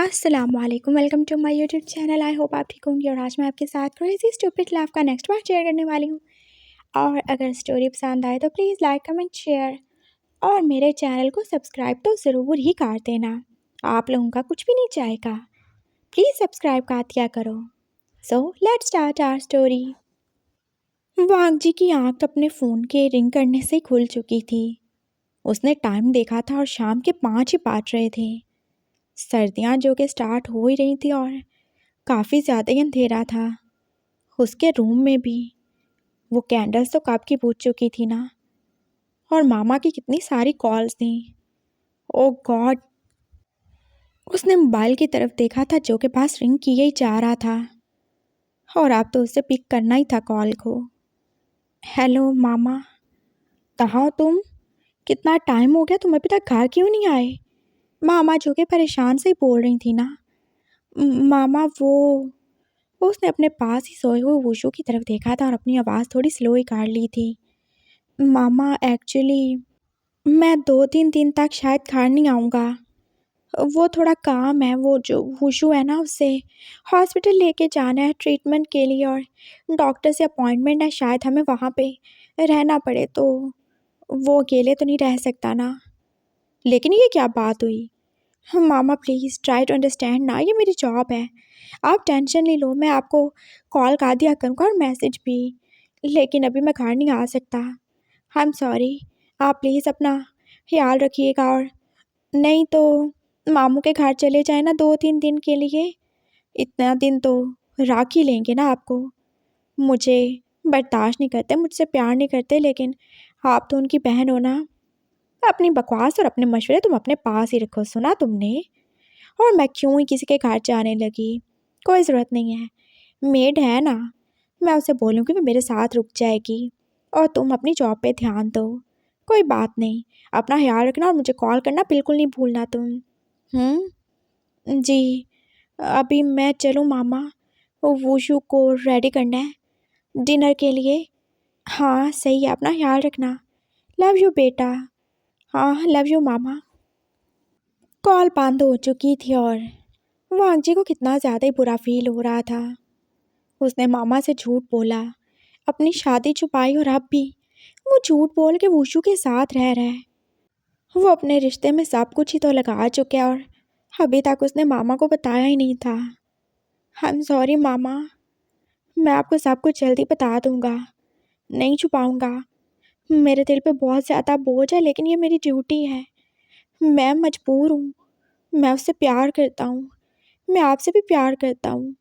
अस्सलामुअलैकुम, welcome to my YouTube channel. I hope आप ठीक होंगे। और आज मैं आपके साथ क्रेजी स्टूपिड लाइफ का नेक्स्ट पार्ट शेयर करने वाली हूँ। और अगर स्टोरी पसंद आए तो प्लीज़ लाइक कमेंट शेयर और मेरे चैनल को सब्सक्राइब तो ज़रूर ही कर देना। आप लोगों का कुछ भी नहीं जाएगा, प्लीज़ सब्सक्राइब कर दिया करो। So let's start our story. Wang ji की आँख अपने फ़ोन के रिंग करने से खुल चुकी थी। उसने टाइम देखा था और शाम के 5 ही बाज रहे थे। सर्दियाँ जो कि स्टार्ट हो ही रही थी और काफ़ी ज़्यादा ही अंधेरा था। उसके रूम में भी वो कैंडल्स तो कब की बुझ चुकी थी ना। और मामा की कितनी सारी कॉल्स थी। ओ गॉड, उसने मोबाइल की तरफ देखा था जो के पास रिंग किए ही जा रहा था। और अब तो उसे पिक करना ही था कॉल को। हेलो मामा, कहाँ हो तुम? कितना टाइम हो गया, तुम अभी तक घर क्यों नहीं आए? मामा जो के परेशान से ही बोल रही थी ना। मामा वो उसने अपने पास ही सोए हुए वुशु की तरफ देखा था और अपनी आवाज़ थोड़ी स्लो ही काट ली थी। मामा एक्चुअली मैं 2-3 दिन तक शायद घर नहीं आऊँगा। वो थोड़ा काम है, वो जो वुशु है ना उसे हॉस्पिटल लेके जाना है ट्रीटमेंट के लिए और डॉक्टर से अपॉइंटमेंट है, शायद हमें वहाँ पे रहना पड़े। तो वो अकेले तो नहीं रह सकता ना। लेकिन ये क्या बात हुई? मामा प्लीज़ ट्राई टू अंडरस्टैंड ना, ये मेरी जॉब है। आप टेंशन नहीं लो, मैं आपको कॉल कर दिया करूँगा और मैसेज भी। लेकिन अभी मैं घर नहीं आ सकता। आई एम सॉरी, आप प्लीज़ अपना ख्याल रखिएगा। और नहीं तो मामू के घर चले जाए ना 2-3 दिन के लिए। इतना दिन तो रख ही लेंगे ना आपको। मुझे बर्दाश्त नहीं करते, मुझसे प्यार नहीं करते, लेकिन आप तो उनकी बहन हो ना। अपनी बकवास और अपने मशवरे तुम अपने पास ही रखो, सुना तुमने? और मैं क्यों ही किसी के घर जाने लगी? कोई ज़रूरत नहीं है, मेड है ना, मैं उसे बोलूँगी वो मेरे साथ रुक जाएगी। और तुम अपनी जॉब पे ध्यान दो। कोई बात नहीं, अपना ख्याल रखना और मुझे कॉल करना बिल्कुल नहीं भूलना तुम। जी, अभी मैं चलूँ मामा? वो वुशु को रेडी करना है डिनर के लिए। हाँ सही है, अपना ख्याल रखना। लव यू बेटा। हाँ लव यू मामा। कॉल बंद हो चुकी थी और वांग जी को कितना ज़्यादा ही बुरा फील हो रहा था। उसने मामा से झूठ बोला, अपनी शादी छुपाई और अब भी वो झूठ बोल के वुशु के साथ रह रहा है। वो अपने रिश्ते में सब कुछ ही तो लगा चुका है और अभी तक उसने मामा को बताया ही नहीं था। आई एम सॉरी मामा, मैं आपको सब कुछ जल्दी बता दूंगा, नहीं छुपाऊंगा। मेरे दिल पे बहुत ज़्यादा बोझ है, लेकिन ये मेरी ड्यूटी है। मैं मजबूर हूँ। मैं उससे प्यार करता हूँ, मैं आपसे भी प्यार करता हूँ।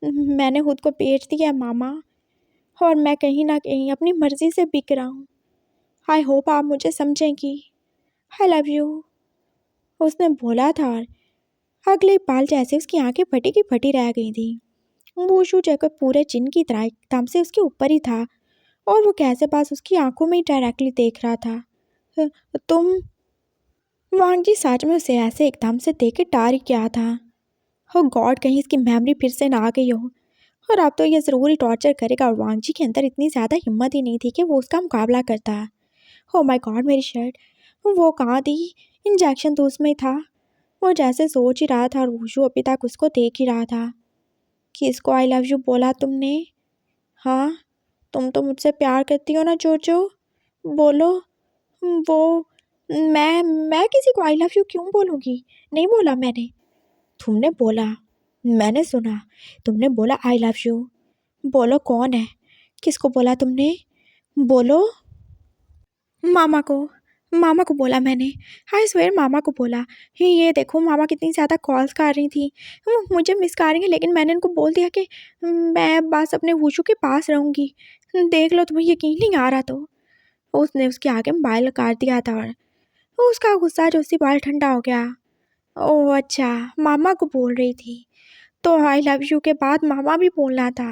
मैंने खुद को बेच दिया है मामा, और मैं कहीं ना कहीं अपनी मर्ज़ी से बिक रहा हूँ। आई होप आप मुझे समझेंगी। आई लव यू, उसने बोला था। और अगले पल जैसे उसकी आंखें फटी की फटी रह गई थी। वुशु जैकब पूरे जिन की तरह एकदम से उसके ऊपर ही था और वो कैसे पास उसकी आंखों में ही डायरेक्टली देख रहा था। "अ, तुम?" वांग जी सच में उसे ऐसे एकदम से देख के डर ही गया था। हो गॉड, कहीं इसकी मेमोरी फिर से ना आ गई हो और अब तो ये ज़रूर ही टॉर्चर करेगा। और वांग जी के अंदर इतनी ज़्यादा हिम्मत ही नहीं थी कि वो उसका मुकाबला करता। हो माय गॉड, मेरी शर्ट वो कहाँ थी? इंजेक्शन तो उसमें था। वो जैसे सोच ही रहा था और वुशु अभी तक उसको देख ही रहा था। किसको आई लव यू बोला तुमने? हाँ, तुम तो मुझसे प्यार करती हो ना जोजो, बोलो। वो मैं किसी को आई लव यू क्यों बोलूँगी? नहीं बोला मैंने। तुमने बोला, मैंने सुना। तुमने बोला आई लव यू। बोलो कौन है? किसको बोला तुमने? बोलो। मामा को। मामा को बोला मैंने। आई स्वेयर मामा को बोला। ये देखो मामा कितनी ज़्यादा कॉल्स कर रही थी, वो मुझे मिस कर रही हैं, लेकिन मैंने उनको बोल दिया कि मैं बस अपने वुशु के पास रहूँगी। देख लो, तुम्हें यकीन नहीं आ रहा तो उसने उसके आगे मोबाइल काट दिया था और उसका गुस्सा जो उसी बाल ठंडा हो गया। ओह अच्छा, मामा को बोल रही थी तो आई लव यू के बाद मामा भी बोलना था।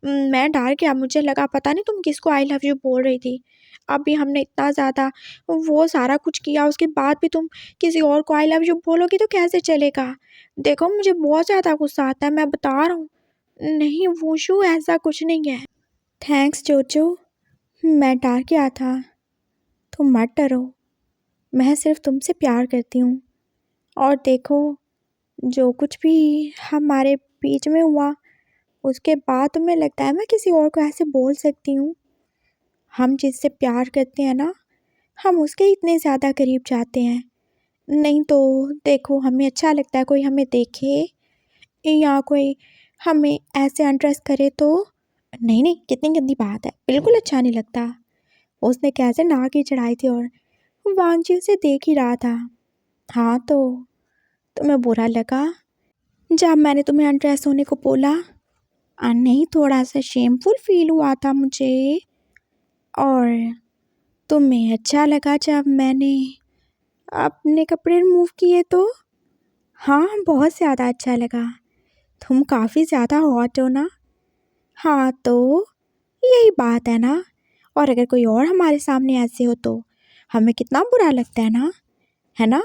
मैं डर गया, मुझे लगा पता नहीं तुम किसको आई लव यू बोल रही थी। अभी हमने इतना ज़्यादा वो सारा कुछ किया, उसके बाद भी तुम किसी और को आई लव यू बोलोगी तो कैसे चलेगा? देखो मुझे बहुत ज़्यादा गुस्सा आता है, मैं बता रहा हूँ। नहीं वुशु, ऐसा कुछ नहीं है। थैंक्स जोजो, मैं डर गया था। तुम मत डरो, मैं सिर्फ तुमसे प्यार करती हूँ। और देखो, जो कुछ भी हमारे बीच में हुआ उसके बाद तुम्हें लगता है मैं किसी और को ऐसे बोल सकती हूँ? हम जिससे प्यार करते हैं ना, हम उसके इतने ज़्यादा करीब जाते हैं। नहीं तो देखो, हमें अच्छा लगता है कोई हमें देखे या कोई हमें ऐसे अनट्रस्ट करे तो। नहीं नहीं, कितनी गंदी बात है, बिल्कुल अच्छा नहीं लगता। उसने कैसे नाक की चढ़ाई थी और वांगजी उसे देख ही रहा था। हाँ तो तुम्हें बुरा लगा जब मैंने तुम्हें अनड्रेस होने को बोला? नहीं, थोड़ा सा शेमफुल फील हुआ था मुझे। और तुम्हें अच्छा लगा जब मैंने अपने कपड़े रिमूव किए तो? हाँ, बहुत ज़्यादा अच्छा लगा। तुम काफ़ी ज़्यादा हॉट हो ना। हाँ तो यही बात है ना। और अगर कोई और हमारे सामने ऐसे हो तो हमें कितना बुरा लगता है ना?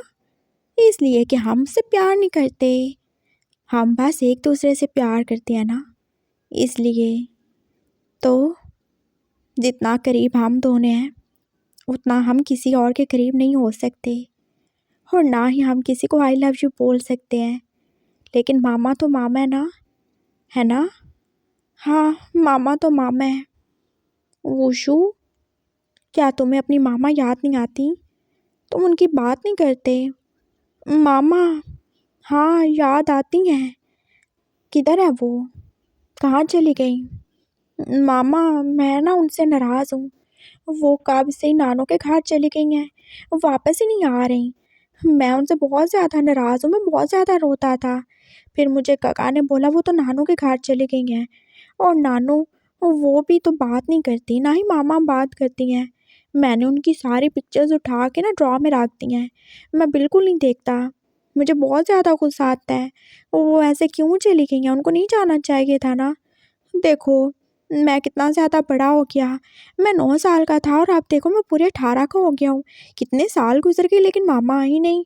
इसलिए कि हम उससे प्यार नहीं करते, हम बस एक दूसरे से प्यार करते हैं ना, इसलिए। तो जितना करीब हम दोनों हैं उतना हम किसी और के करीब नहीं हो सकते, और ना ही हम किसी को आई लव यू बोल सकते हैं। लेकिन मामा तो मामा है ना? हाँ, मामा तो मामा है। वुशु, क्या तुम्हें अपनी मामा याद नहीं आती? तुम उनकी बात नहीं करते? मामा, हाँ याद आती हैं। किधर है वो? कहाँ चली गई? मामा, मैं ना उनसे नाराज़ हूँ। वो कब से ही नानों के घर चली गई हैं, वो वापस ही नहीं आ रही। मैं उनसे बहुत ज़्यादा नाराज़ हूँ, मैं बहुत ज़्यादा रोता था। फिर मुझे काका ने बोला वो तो नानू के घर चली गई हैं, और नानू वो भी तो बात नहीं करती, ना ही मामा बात करती हैं। मैंने उनकी सारी पिक्चर्स उठा के ना ड्रॉ में रख दी हैं, मैं बिल्कुल नहीं देखता। मुझे बहुत ज़्यादा गुस्सा आता है। वो ऐसे क्यों चली गई हैं? उनको नहीं जाना चाहिए था ना। देखो, मैं कितना ज़्यादा बड़ा हो गया। मैं 9 साल का था और अब देखो मैं पूरे 18 का हो गया हूँ। कितने साल गुज़र गए लेकिन मामा आई नहीं।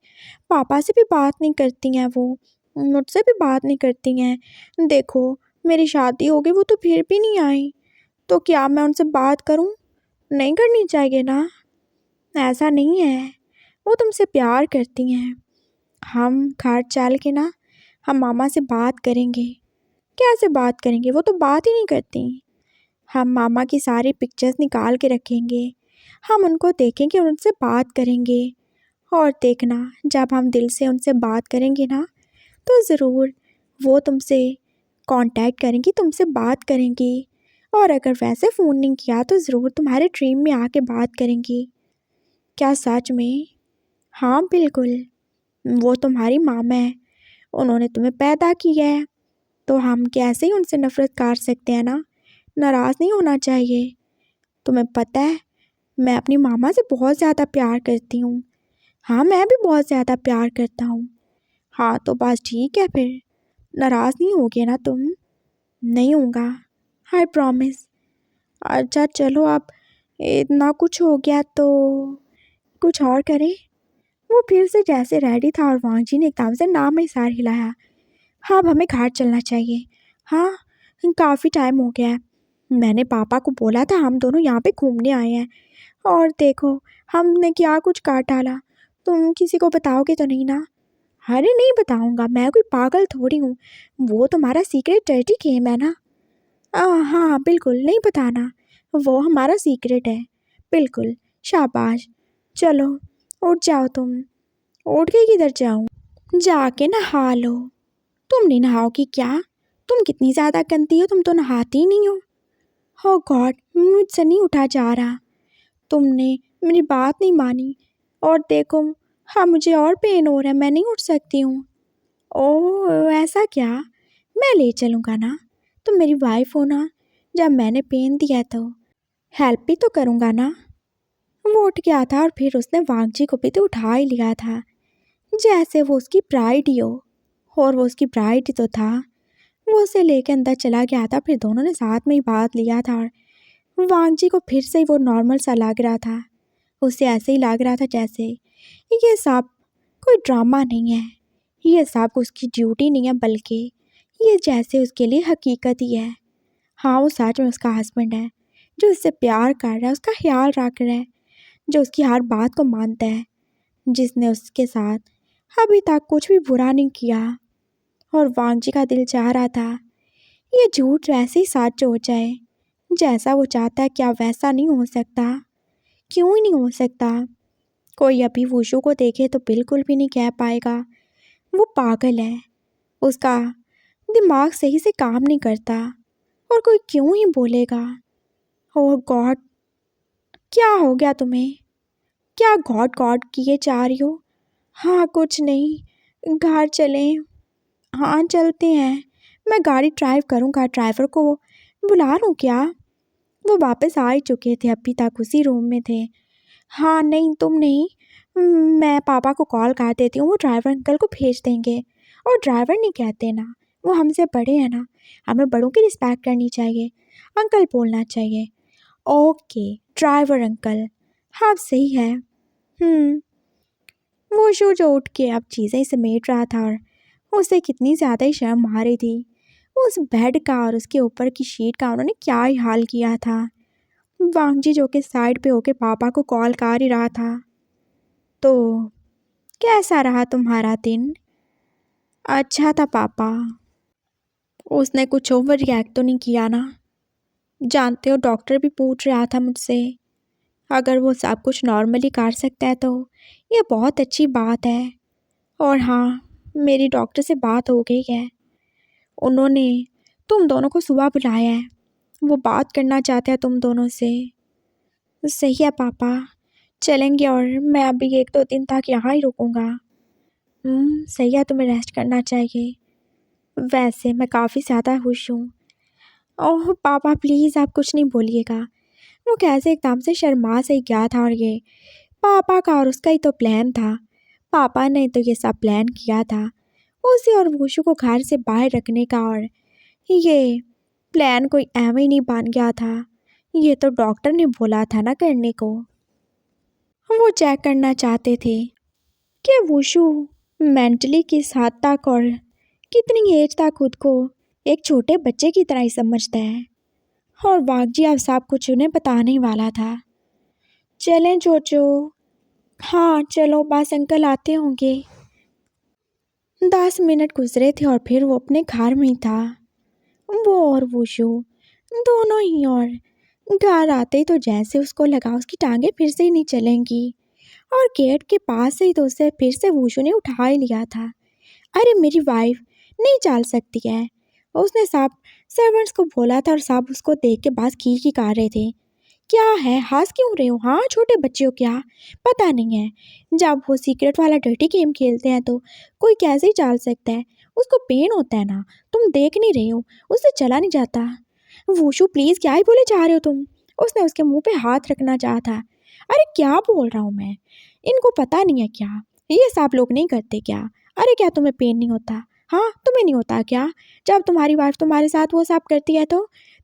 पापा से भी बात नहीं करती हैं वो, मुझसे भी बात नहीं करती हैं। देखो, मेरी शादी हो गई वो तो फिर भी नहीं आई। तो क्या मैं उनसे बात करूँ? नहीं करनी चाहिए ना? ऐसा नहीं है, वो तुमसे प्यार करती हैं। हम घर चल के ना हम मामा से बात करेंगे। कैसे बात करेंगे? वो तो बात ही नहीं करती। हम मामा की सारी पिक्चर्स निकाल के रखेंगे, हम उनको देखेंगे और उनसे बात करेंगे। और देखना, जब हम दिल से उनसे बात करेंगे ना तो ज़रूर वो तुमसे कांटेक्ट करेंगी, तुमसे बात करेंगी। और अगर वैसे फ़ोन नहीं किया तो ज़रूर तुम्हारे ड्रीम में आके बात करेंगी। क्या सच में? हाँ बिल्कुल, वो तुम्हारी मामा है, उन्होंने तुम्हें पैदा किया है, तो हम कैसे ही उनसे नफ़रत कर सकते हैं ना। नाराज़ नहीं होना चाहिए। तुम्हें पता है, मैं अपनी मामा से बहुत ज़्यादा प्यार करती हूँ। हाँ, मैं भी बहुत ज़्यादा प्यार करता हूँ। हाँ तो बस ठीक है फिर, नाराज़ नहीं होगे ना तुम? नहीं होगा, आई प्रॉमिस। अच्छा चलो, अब इतना कुछ हो गया तो कुछ और करें। वो फिर से जैसे रेडी था और वांगजी ने एकदम से नाम में सार हिलाया। हाँ, अब हमें घर चलना चाहिए। हाँ, काफ़ी टाइम हो गया है। मैंने पापा को बोला था हम दोनों यहाँ पे घूमने आए हैं, और देखो हमने क्या कुछ काट डाला। तुम किसी को बताओगे तो नहीं ना? अरे नहीं बताऊंगा, मैं कोई पागल थोड़ी हूँ। वो तुम्हारा सीक्रेट डर्टी गेम है ना। हाँ बिल्कुल नहीं बताना, वो हमारा सीक्रेट है। बिल्कुल, शाबाश। चलो उठ जाओ तुम। उठ के किधर जाऊँ? जाके नहा लो। तुम नहीं नहाओगी क्या? तुम कितनी ज़्यादा गंदी हो, तुम तो नहाती ही नहीं हो। हो गॉड, मुझसे नहीं उठा जा रहा। तुमने मेरी बात नहीं मानी, और देखो, हाँ मुझे और पेन हो रहा है, मैं नहीं उठ सकती हूँ। ओह ऐसा क्या? मैं ले चलूँगा ना, तुम मेरी वाइफ हो ना। जब मैंने पेन दिया तो हेल्प भी तो करूँगा ना। वो उठ गया था और फिर उसने वांगजी को भी तो उठा ही लिया था, जैसे वो उसकी ब्राइड ही हो। और वो उसकी ब्राइड ही तो था। वो उसे लेके अंदर चला गया था, फिर दोनों ने साथ में ही बात लिया था। और वांगजी को फिर से ही वो नॉर्मल सा लग रहा था। उसे ऐसे ही लग रहा था जैसे ये सब कोई ड्रामा नहीं है, ये सब उसकी ड्यूटी नहीं है, बल्कि ये जैसे उसके लिए हकीकत ही है। हाँ, वो सच में उसका हस्बैंड है, जो उससे प्यार कर रहा है, उसका ख्याल रख रहा है, जो उसकी हर बात को मानता है, जिसने उसके साथ अभी तक कुछ भी बुरा नहीं किया। और वांग जी का दिल चाह रहा था ये झूठ वैसे ही सच हो जाए जैसा वो चाहता है। क्या वैसा नहीं हो सकता? क्यों ही नहीं हो सकता? कोई अभी वुशु को देखे तो बिल्कुल भी नहीं कह पाएगा वो पागल है, उसका दिमाग सही से काम नहीं करता। और कोई क्यों ही बोलेगा? ओह गॉड, क्या हो गया तुम्हें? क्या गॉड गॉड किए जा रही हो? हाँ कुछ नहीं, घर चलें। हाँ चलते हैं, मैं गाड़ी ड्राइव करूँगा, ड्राइवर को बुला लूँ क्या? वो वापस आ ही चुके थे, अभी तक उसी रूम में थे। हाँ नहीं तुम नहीं, मैं पापा को कॉल कर देती हूँ, वो ड्राइवर अंकल को भेज देंगे। और ड्राइवर नहीं कहते ना, वो हमसे बड़े हैं ना, हमें बड़ों की रिस्पेक्ट करनी चाहिए, अंकल बोलना चाहिए। ओके ड्राइवर अंकल, हाँ सही है। वो शो जो उठ के अब चीज़ें समेट रहा था और उसे कितनी ज़्यादा ही शर्म आ रही थी। उस बेड का और उसके ऊपर की शीट का उन्होंने क्या ही हाल किया था। वांगजी जो कि साइड पे होके पापा को कॉल कर ही रहा था। तो कैसा रहा तुम्हारा दिन? अच्छा था पापा। उसने कुछ ओवर रिएक्ट तो नहीं किया ना? जानते हो डॉक्टर भी पूछ रहा था मुझसे, अगर वो सब कुछ नॉर्मली कर सकता है तो ये बहुत अच्छी बात है। और हाँ, मेरी डॉक्टर से बात हो गई है, उन्होंने तुम दोनों को सुबह बुलाया है, वो बात करना चाहते हैं तुम दोनों से। सही है पापा, चलेंगे और मैं अभी 1-2 दिन तक यहाँ ही रुकूंगा। सही है, तुम्हें रेस्ट करना चाहिए। वैसे मैं काफ़ी ज़्यादा खुश हूँ। ओह पापा प्लीज़ आप कुछ नहीं बोलिएगा। वो कैसे एकदम से शर्मा से ही गया था और ये पापा का और उसका ही तो प्लान था। पापा ने तो ये सब प्लान किया था उसे और वुशु को घर से बाहर रखने का, और ये प्लान कोई एवं ही नहीं बन गया था। ये तो डॉक्टर ने बोला था ना करने को। वो चेक करना चाहते थे कि वुशु मेंटली किस हद तक और कितनी एज तक खुद को एक छोटे बच्चे की तरह ही समझता है। और वागजी अब सब कुछ उन्हें बताने वाला था। चलें चोचो? हाँ चलो, बस अंकल आते होंगे। 10 मिनट गुजरे थे और फिर वो अपने घर में ही था। वो और वुशु दोनों ही, और घर आते ही तो जैसे उसको लगा उसकी टांगें फिर से ही नहीं चलेंगी, और गेट के पास से ही तो उसे फिर से वुशु ने उठा ही लिया था। अरे मेरी वाइफ नहीं चल सकती है, उसने सब सर्वेंट्स को बोला था और सब उसको देख के बस की कर रहे थे। क्या है, हंस क्यों रहे हो? हाँ छोटे बच्चे हो क्या? पता नहीं है, जब वो सीक्रेट वाला डर्टी गेम खेलते हैं तो कोई कैसे ही चल सकता है, उसको पेन होता है ना, तुम देख नहीं रहे हो, उससे चला नहीं जाता। वुशु प्लीज़ क्या ही बोले जा रहे हो तुम? उसने उसके मुंह पे हाथ रखना चाहा था। अरे क्या बोल रहा हूँ मैं, इनको पता नहीं है क्या? ये सब लोग नहीं करते क्या? अरे क्या तुम्हें पेन नहीं होता? हाँ तुम्हें नहीं होता क्या? जब तुम्हारी वाइफ तुम्हारे साथ वो सब करती है तो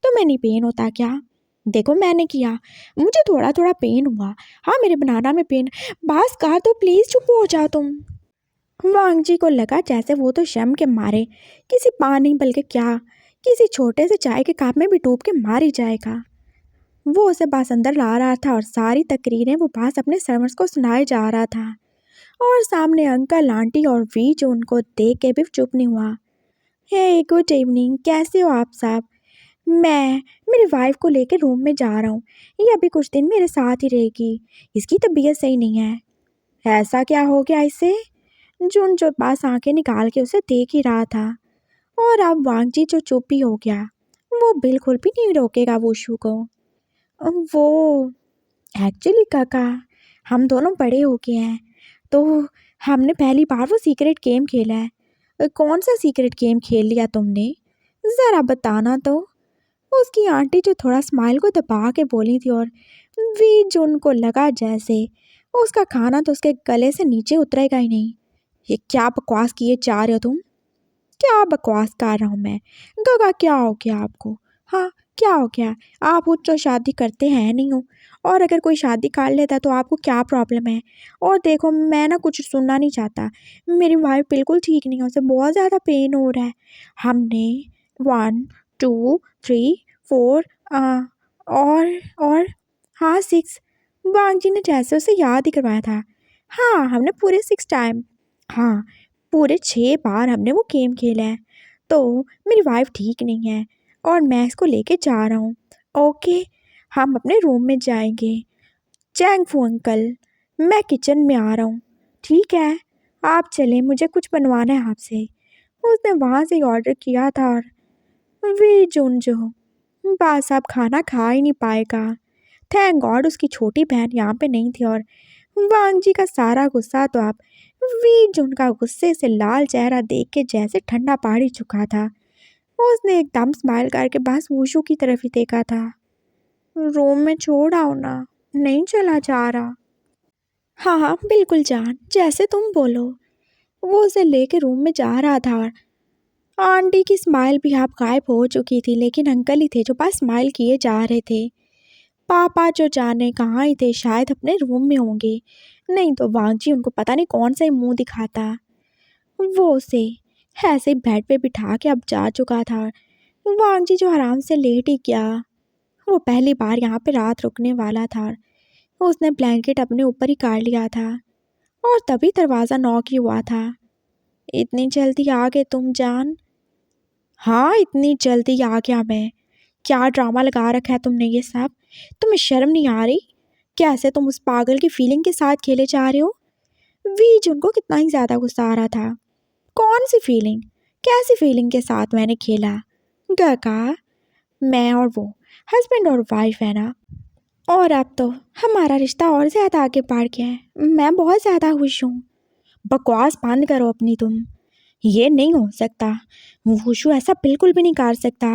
तुम्हें नहीं पेन होता क्या? देखो मैंने किया, मुझे थोड़ा थोड़ा पेन हुआ। हाँ मेरे बनाना में पेन। बस कर दो प्लीज़, चुप हो जाओ तुम। वांगजी को लगा जैसे वो तो शर्म के मारे किसी पानी बल्कि क्या किसी छोटे से चाय के कप में भी डूब के मार ही जाएगा। वो उसे बस अंदर ला रहा था और सारी तकरीरें वो बस अपने सर्वेंट्स को सुनाए जा रहा था। और सामने अंकल आंटी और वी जो उनको देख के भी चुप नहीं हुआ। हे गुड इवनिंग, कैसे हो आप सब? मैं मेरी वाइफ को लेकर रूम में जा रहा हूँ, ये अभी कुछ दिन मेरे साथ ही रहेगी, इसकी तबीयत सही नहीं है। ऐसा क्या हो गया इसे? जुन जो पास आंखें निकाल के उसे देख ही रहा था। और अब वांगजी जो चुप ही हो गया, वो बिल्कुल भी नहीं रोकेगा वुशु को। वो एक्चुअली काका, हम दोनों बड़े हो गए हैं तो हमने पहली बार वो सीक्रेट गेम खेला है। कौन सा सीक्रेट गेम खेल लिया तुमने, ज़रा बताना तो? उसकी आंटी जो थोड़ा स्माइल को दबा के बोली थी, और वी जो उनको लगा जैसे उसका खाना तो उसके गले से नीचे उतरेगा ही नहीं। ये क्या बकवास किए जा रहे हो तुम? क्या बकवास कर रहा हूँ मैं? गगा क्या हो गया आपको? हाँ क्या हो गया? आप खुद तो शादी करते हैं नहीं हो, और अगर कोई शादी कर लेता तो आपको क्या प्रॉब्लम है? और देखो मैं ना कुछ सुनना नहीं चाहता, मेरी वाइफ बिल्कुल ठीक नहीं है, उसे बहुत ज़्यादा पेन हो रहा है। हमने 1 2 3 4 और हाँ 6, वांग जी ने जैसे उसे याद ही करवाया था। हाँ हमने पूरे 6 टाइम। हाँ पूरे 6 बार हमने वो गेम खेला है। तो मेरी वाइफ ठीक नहीं है और मैं इसको लेके जा रहा हूँ। ओके, हम अपने रूम में जाएंगे। चैंग फू अंकल, मैं किचन में आ रहा हूँ। ठीक है, आप चलें, मुझे कुछ बनवाना है आपसे। उसने वहाँ से ऑर्डर किया था और वे जुन जो बस अब खाना खा ही नहीं पाएगा। थैंक गॉड उसकी छोटी बहन यहाँ पे नहीं थी। और वांग जी का सारा गुस्सा तो आप वी जुन का गुस्से से लाल चेहरा देख के जैसे ठंडा पड़ ही चुका था। उसने एकदम स्माइल करके बस वूशु की तरफ ही देखा था। रूम में छोड़ आओ ना, नहीं चला जा रहा। हाँ हाँ बिल्कुल जान, जैसे तुम बोलो। वो उसे लेके रूम में जा रहा था और आंटी की स्माइल भी अब गायब हो चुकी थी, लेकिन अंकल ही थे जो बस स्माइल किए जा रहे थे। पापा जो जाने कहाँ ही थे, शायद अपने रूम में होंगे। नहीं तो वांगजी उनको पता नहीं कौन सा ही मुंह दिखाता। वो उसे ऐसे ही बेड पे बिठा के अब जा चुका था। वांगजी जो आराम से लेट ही गया। वो पहली बार यहाँ पे रात रुकने वाला था। उसने ब्लैंकेट अपने ऊपर ही काट लिया था और तभी दरवाज़ा नॉक ही हुआ था। इतनी जल्दी आ गए तुम जान? हाँ, इतनी जल्दी आ गया मैं। क्या ड्रामा लगा रखा है तुमने ये सब? तुम्हें शर्म नहीं आ रही? कैसे तुम उस पागल की फीलिंग के साथ खेले जा रहे हो? वीज उनको कितना ही ज़्यादा गुस्सा आ रहा था। कौन सी फीलिंग? कैसी फीलिंग के साथ मैंने खेला? गका, मैं और वो हस्बैंड और वाइफ है ना। और अब तो हमारा रिश्ता और ज़्यादा आगे बढ़ गया है। मैं बहुत ज़्यादा खुश हूँ। बकवास बंद करो अपनी तुम। ये नहीं हो सकता। वुशु ऐसा बिल्कुल भी नहीं कर सकता।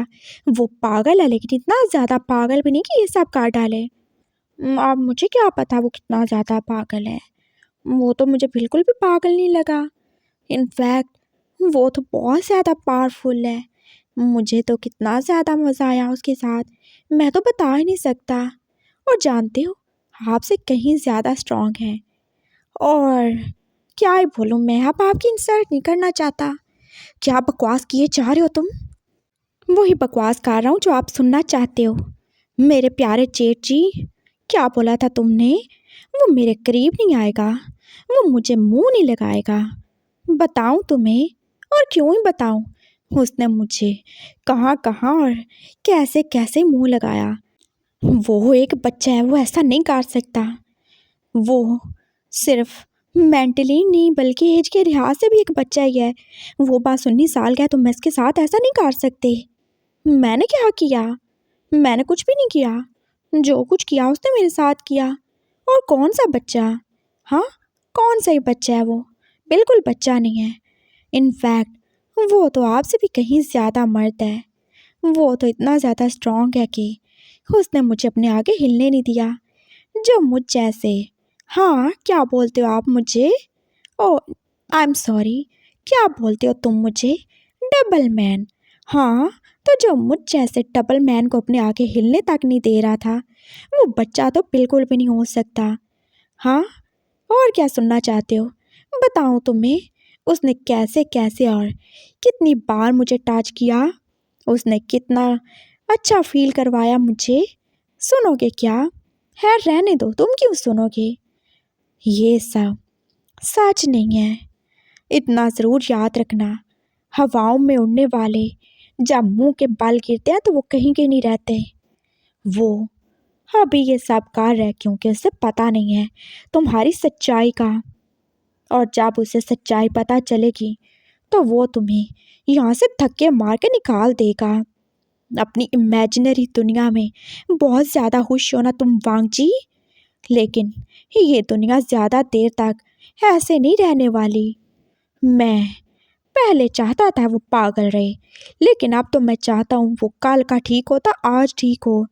वो पागल है, लेकिन इतना ज़्यादा पागल भी नहीं कि ये सब कर डाले। अब मुझे क्या पता वो कितना ज़्यादा पागल है। वो तो मुझे बिल्कुल भी पागल नहीं लगा। इनफैक्ट वो तो बहुत ज़्यादा पावरफुल है। मुझे तो कितना ज़्यादा मज़ा आया उसके साथ, मैं तो बता ही नहीं सकता। और जानते हो, आपसे कहीं ज़्यादा स्ट्रांग है। और क्या ही बोलूँ मैं, अब आपकी इंसल्ट नहीं करना चाहता। क्या बकवास किए जा रहे हो तुम? वही बकवास कर रहा हूँ जो आप सुनना चाहते हो। मेरे प्यारे जेठ जी, क्या बोला था तुमने? वो मेरे करीब नहीं आएगा, वो मुझे मुंह नहीं लगाएगा। बताऊँ तुम्हें? और क्यों ही बताऊँ? उसने मुझे कहाँ कहाँ और कैसे कैसे मुंह लगाया। वो एक बच्चा है, वो ऐसा नहीं कर सकता। वो सिर्फ मेंटली नहीं बल्कि एज के लिहाज से भी एक बच्चा ही है। वो बस 19 साल का है, तो मैं इसके साथ ऐसा नहीं कर सकते। मैंने क्या किया? मैंने कुछ भी नहीं किया। जो कुछ किया उसने मेरे साथ किया। और कौन सा बच्चा? हाँ, कौन सा ही बच्चा है वो? बिल्कुल बच्चा नहीं है। इनफैक्ट वो तो आपसे भी कहीं ज़्यादा मर्द है। वो तो इतना ज़्यादा स्ट्रांग है कि उसने मुझे अपने आगे हिलने नहीं दिया। जो मुझ जैसे, हाँ क्या बोलते हो आप मुझे? ओ, आई एम सॉरी, क्या बोलते हो तुम मुझे? Double man. हाँ, तो जो मुझ जैसे डबल मैन को अपने आगे हिलने तक नहीं दे रहा था, वो बच्चा तो बिल्कुल भी नहीं हो सकता। हाँ, और क्या सुनना चाहते हो? बताऊँ तुम्हें उसने कैसे कैसे और कितनी बार मुझे टच किया? उसने कितना अच्छा फील करवाया मुझे। सुनोगे क्या? है रहने दो, तुम क्यों सुनोगे? ये सब सच नहीं है। इतना ज़रूर याद रखना, हवाओं में उड़ने वाले जब मुंह के बाल गिरते हैं तो वो कहीं के नहीं रहते। वो अभी ये सब कर रहा है क्योंकि उसे पता नहीं है तुम्हारी सच्चाई का। और जब उसे सच्चाई पता चलेगी तो वो तुम्हें यहाँ से धक्के मार के निकाल देगा। अपनी इमेजिनरी दुनिया में बहुत ज़्यादा खुश हो ना तुम वांग जी, लेकिन ये दुनिया ज़्यादा देर तक ऐसे नहीं रहने वाली। मैं पहले चाहता था वो पागल रहे, लेकिन अब तो मैं चाहता हूँ वो कल का ठीक होता आज ठीक हो।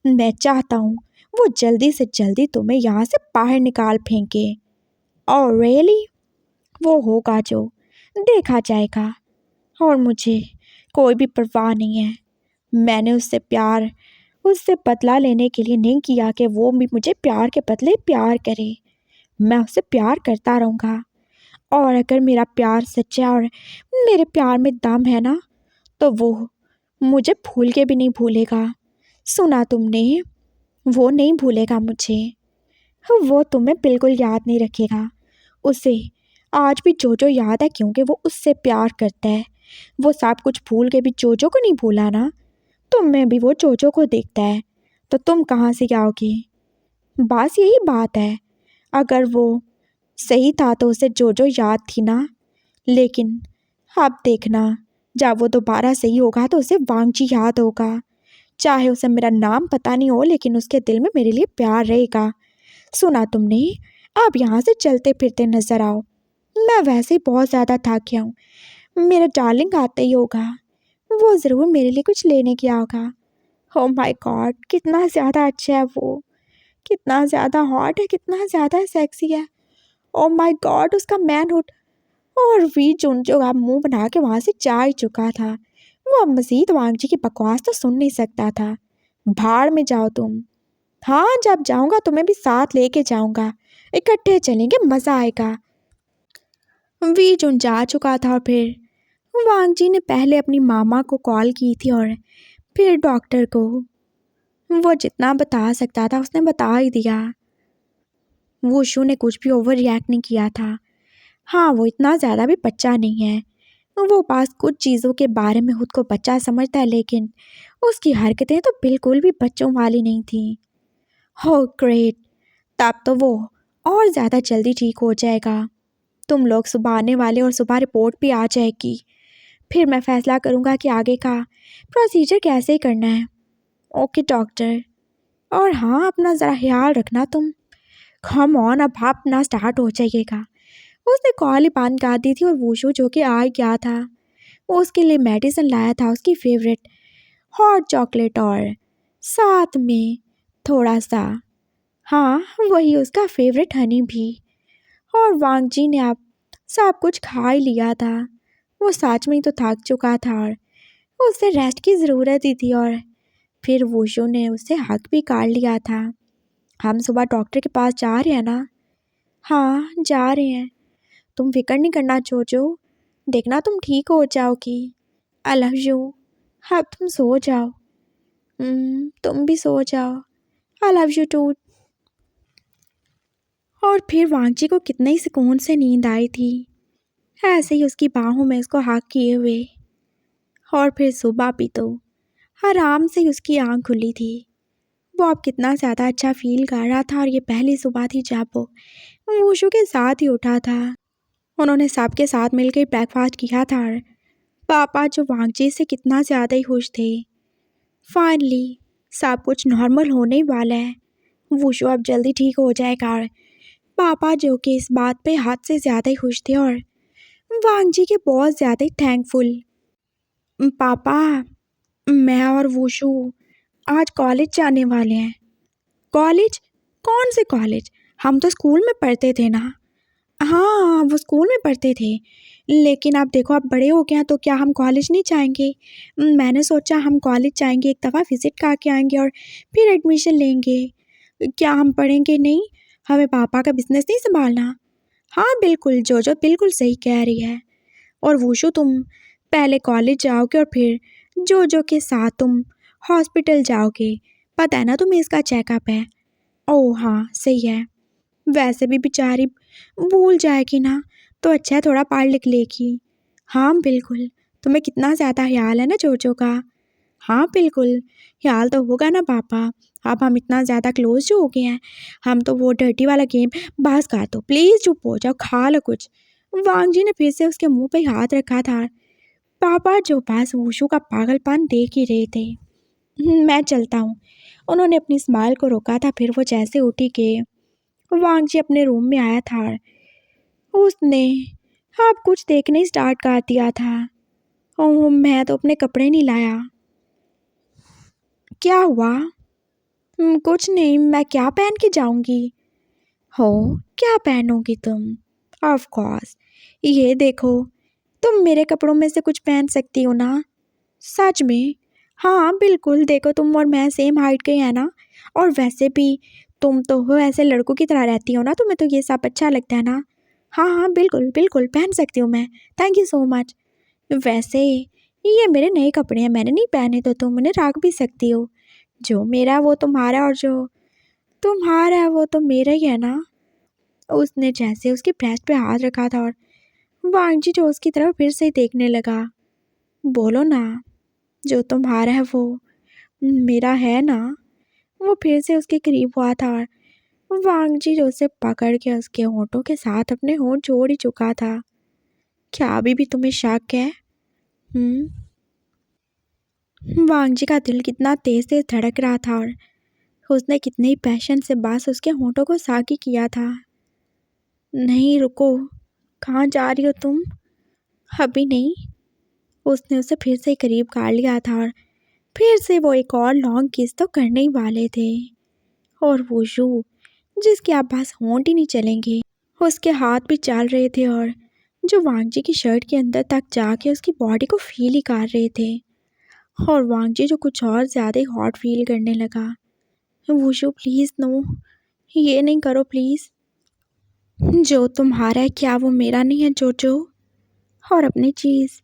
मैं चाहता हूँ वो जल्दी से जल्दी तुम्हें यहाँ से बाहर निकाल फेंके। और रियली वो होगा जो देखा जाएगा। और मुझे कोई भी परवाह नहीं है। मैंने उससे बदला लेने के लिए नहीं किया कि वो भी मुझे प्यार के बदले प्यार करे। मैं उससे प्यार करता रहूँगा। और अगर मेरा प्यार सच्चा है और मेरे प्यार में दम है ना, तो वो मुझे भूल के भी नहीं भूलेगा। सुना तुमने? वो नहीं भूलेगा मुझे। वो तुम्हें बिल्कुल याद नहीं रखेगा। उसे आज भी जोजो याद है क्योंकि वो उससे प्यार करता है। वो सब कुछ भूल के भी जोजो को नहीं भूला ना। तुम में भी वो जोजो को देखता है, तो तुम कहाँ से आओगी? बस यही बात है। अगर वो सही था तो उसे जोजो याद थी ना। लेकिन अब देखना, जब वो दोबारा सही होगा तो उसे वांगजी याद होगा। चाहे उसे मेरा नाम पता नहीं हो, लेकिन उसके दिल में मेरे लिए प्यार रहेगा। सुना तुमने? आप यहाँ से चलते फिरते नजर आओ। मैं वैसे ही बहुत ज़्यादा थक गया हूँ। मेरा डार्लिंग आते ही होगा। वो ज़रूर मेरे लिए कुछ लेने गया होगा। ओ माय गॉड, कितना ज़्यादा अच्छा है वो। कितना ज़्यादा हॉट है, कितना ज़्यादा सेक्सी है। ओ माय गॉड, उसका मैनहुड। और वी जुन जो आप मुंह बना के वहाँ से जा ही चुका था। वो अब मजीद वांगजी की बकवास तो सुन नहीं सकता था। भाड़ में जाओ तुम। हाँ, जब जाऊंगा तुम्हें भी साथ लेके जाऊंगा। इकट्ठे चलेंगे, मज़ा आएगा। वी जुन जा चुका था और फिर वांगजी ने पहले अपनी मामा को कॉल की थी और फिर डॉक्टर को। वो जितना बता सकता था उसने बता ही दिया। वुशु ने कुछ भी ओवर रिएक्ट नहीं किया था। हाँ, वो इतना ज़्यादा भी बच्चा नहीं है। वो पास कुछ चीज़ों के बारे में खुद को बच्चा समझता है, लेकिन उसकी हरकतें तो बिल्कुल भी बच्चों वाली नहीं थी। हो ग्रेट, तब तो वो और ज़्यादा जल्दी ठीक हो जाएगा। तुम लोग सुबह आने वाले और सुबह रिपोर्ट भी आ जाएगी। फिर मैं फैसला करूँगा कि आगे का प्रोसीजर कैसे करना है। Okay doctor. और हाँ, अपना ज़रा ख्याल रखना तुम। कम ऑन, अब अपना स्टार्ट हो जाइएगा। उसने कॉल ही बंद कर दी थी और वुशु जो कि आ गया था, वो उसके लिए मेडिसिन लाया था, उसकी फेवरेट हॉट चॉकलेट और साथ में थोड़ा सा, हाँ वही उसका फेवरेट हनी भी। और वांगजी ने अब सब कुछ खा ही लिया था। वो सच में ही तो थक चुका था और उसे रेस्ट की ज़रूरत ही थी। और फिर वुशु ने उसे हक भी कर लिया था। हम सुबह डॉक्टर के पास जा रहे हैं ना? हाँ, जा रहे हैं। तुम फिक्र नहीं करना जोजो, देखना तुम ठीक हो जाओगी। I love you. अब तुम सो जाओ। तुम भी सो जाओ। I love you too. और फिर वांगजी को कितने ही सुकून से नींद आई थी, ऐसे ही उसकी बाहों में उसको हाथ किए हुए। और फिर सुबह भी तो आराम से ही उसकी आँख खुली थी। वो अब कितना ज़्यादा अच्छा फील कर रहा था। और ये पहली सुबह थी जब वो वुशु के साथ ही उठा था। उन्होंने सबके साथ मिलकर ब्रेकफास्ट किया था और पापा जो वांगजी से कितना ज़्यादा ही खुश थे। फाइनली सब कुछ नॉर्मल होने ही वाला है। वुशु अब जल्दी ठीक हो जाएगा और पापा जो कि इस बात पे हद से ज़्यादा ही खुश थे और वांगजी के बहुत ज़्यादा ही थैंकफुल। पापा, मैं और वुशु आज कॉलेज जाने वाले हैं। कॉलेज? कौन से कॉलेज? हम तो स्कूल में पढ़ते थे ना। हाँ, वो स्कूल में पढ़ते थे, लेकिन अब देखो अब बड़े हो गए हैं तो क्या हम कॉलेज नहीं जाएंगे? मैंने सोचा हम कॉलेज जाएंगे, एक दफ़ा विज़िट करके आएंगे और फिर एडमिशन लेंगे। क्या हम पढ़ेंगे नहीं? हमें पापा का बिजनेस नहीं संभालना? हाँ बिल्कुल, जोजो बिल्कुल सही कह रही है। और वुशु, तुम पहले कॉलेज जाओगे और फिर जोजो के साथ तुम हॉस्पिटल जाओगे। पता है ना तुम्हें इसका चेकअप है। ओह हाँ, सही है। वैसे भी बेचारी भूल जाएगी ना, तो अच्छा है थोड़ा पढ़ लिख लेगी। हाँ बिल्कुल, तुम्हें कितना ज़्यादा ख्याल है ना जोजो का। हाँ बिल्कुल, ख्याल तो होगा ना पापा। अब हम इतना ज़्यादा क्लोज जो हो गए हैं। हम तो वो डर्टी वाला गेम, बस कर दो प्लीज़, चुप हो जाओ, खा लो कुछ। वांगजी ने फिर से उसके मुंह पे हाथ रखा था। पापा जो पास वुशु का पागलपन देख ही रहे थे। मैं चलता हूँ। उन्होंने अपनी स्माइल को रोका था। फिर वो जैसे उठी के वांगजी अपने रूम में आया था और उसने अब कुछ देखने स्टार्ट कर दिया था। ओह, मैं तो अपने कपड़े नहीं लाया। क्या हुआ? कुछ नहीं, मैं क्या पहन के जाऊंगी? हो, क्या पहनोगी तुम? ऑफ कोर्स, ये देखो, तुम मेरे कपड़ों में से कुछ पहन सकती हो ना? सच में? हाँ बिल्कुल, देखो तुम और मैं सेम हाइट के हैं ना। और वैसे भी तुम तो हो ऐसे लड़कों की तरह रहती हो ना, तुम्हें तो ये सब अच्छा लगता है ना। हाँ हाँ बिल्कुल बिल्कुल, पहन सकती हूँ मैं। Thank you so much. वैसे ये मेरे नए कपड़े हैं, मैंने नहीं पहने तो तुम उन्हें रख भी सकती हो। जो मेरा है वो तुम्हारा और जो तुम्हारा है वो तो मेरा ही है ना। उसने जैसे उसके ब्रेस्ट पे हाथ रखा था और वांग जी जो उसकी तरफ फिर से देखने लगा। बोलो ना, जो तुम्हारा है वो मेरा है ना। वो फिर से उसके करीब हुआ था और वांग जी जो उसे पकड़ के उसके होठों के साथ अपने होठ जोड़ ही चुका था। क्या अभी भी तुम्हें शक है? हम्म। वांग जी का दिल कितना तेज तेज धड़क रहा था और उसने कितने ही पैशन से बस उसके होठों को साकी किया था। नहीं रुको, कहाँ जा रही हो तुम? अभी नहीं। उसने उसे फिर से करीब कर लिया था और फिर से वो एक और लॉन्ग किस तो करने ही वाले थे। और वो शू जिसके आप पास होंठ ही नहीं चलेंगे, उसके हाथ भी चल रहे थे और जो वांग जी की शर्ट के अंदर तक जाके उसकी बॉडी को फील ही कर रहे थे। और वांग जी जो कुछ और ज़्यादा ही हॉट फील करने लगा। वुशु प्लीज़ नो, ये नहीं करो प्लीज़। जो तुम्हारा है क्या वो मेरा नहीं है जोजो? और अपनी चीज़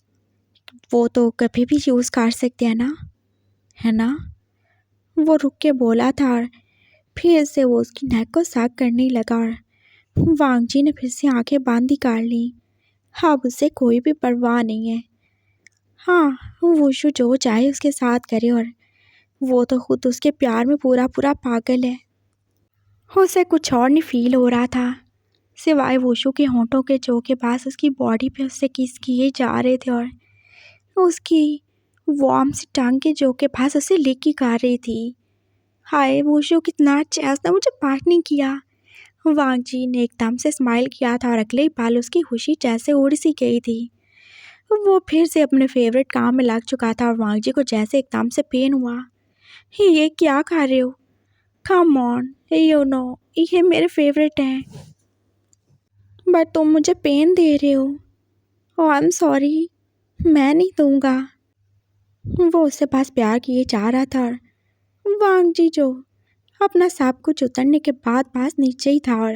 वो तो कभी भी यूज़ कर सकते हैं ना, है ना? वो रुक के बोला था और फिर से वो उसकी नेक को साक करने लगा और वांग जी ने फिर से आंखें बांधी कर ली। अब उसे कोई भी परवाह नहीं है। हाँ, वुशु जो चाहे उसके साथ करे और वो तो खुद उसके प्यार में पूरा पूरा पागल है। उसे कुछ और नहीं फील हो रहा था सिवाय वुशु के होंठों के जो के पास उसकी बॉडी पे उससे किस किए जा रहे थे और उसकी वार्म सी टंग के जो के पास उसे लिक ही कर रही थी। हाय वुशु कितना अच्छा है, उसने मुझे बात नहीं किया। वांग जी ने एकदम से स्माइल किया था और अगले ही पल उसकी खुशी जैसे उड़ सी गई थी। वो फिर से अपने फेवरेट काम में लग चुका था और वांग जी को जैसे एकदम से पेन हुआ। ये क्या खा रहे हो? कम ऑन, यू नो ये मेरे फेवरेट हैं, बट तुम मुझे पेन दे रहे हो। ओह आई एम सॉरी, मैं नहीं दूंगा। वो उससे पास प्यार किए जा रहा था और वांग जी जो अपना सब कुछ उतरने के बाद पास नीचे ही था और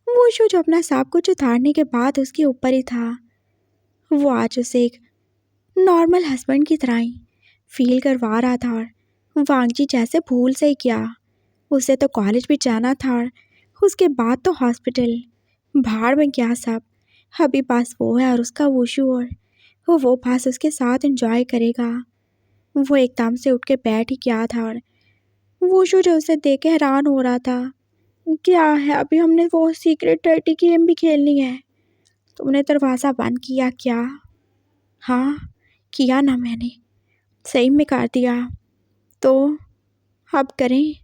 वो शो जो अपना सब कुछ उतारने के बाद उसके ऊपर ही था। वो आज उसे एक नॉर्मल हस्बैंड की तरह ही फील करवा रहा था और वांग जी जैसे भूल से ही किया। उसे तो कॉलेज भी जाना था और उसके बाद तो हॉस्पिटल, भाड़ में क्या सब। अभी पास वो है और उसका वुशु और वो पास उसके साथ एंजॉय करेगा। वो एकदम से उठ के बैठ ही गया था और वुशु जो उसे देख के हैरान हो रहा था। क्या है, अभी हमने वो सीक्रेट डर्टी गेम भी खेलनी है। तुमने दरवाज़ा बंद किया क्या? हाँ किया ना मैंने, सही में कर दिया। तो अब करें?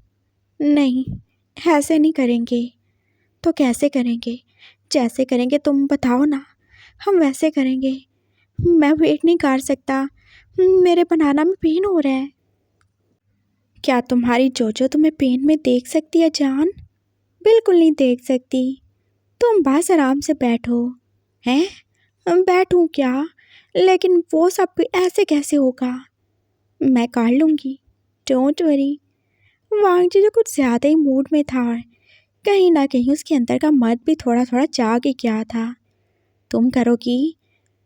नहीं, ऐसे नहीं करेंगे। तो कैसे करेंगे? जैसे करेंगे तुम बताओ ना, हम वैसे करेंगे। मैं वेट नहीं कर सकता, मेरे बनाना में पेन हो रहा है। क्या तुम्हारी जोजो तुम्हें पेन में देख सकती है जान? बिल्कुल नहीं देख सकती। तुम बस आराम से बैठो। हैं? बैठूं क्या? लेकिन वो सब भी ऐसे कैसे होगा? मैं कर लूँगी, डोंट वरी। वांग जी जो कुछ ज़्यादा ही मूड में था और कहीं ना कहीं उसके अंदर का मर्द भी थोड़ा थोड़ा जाग ही गया था। तुम करोगी?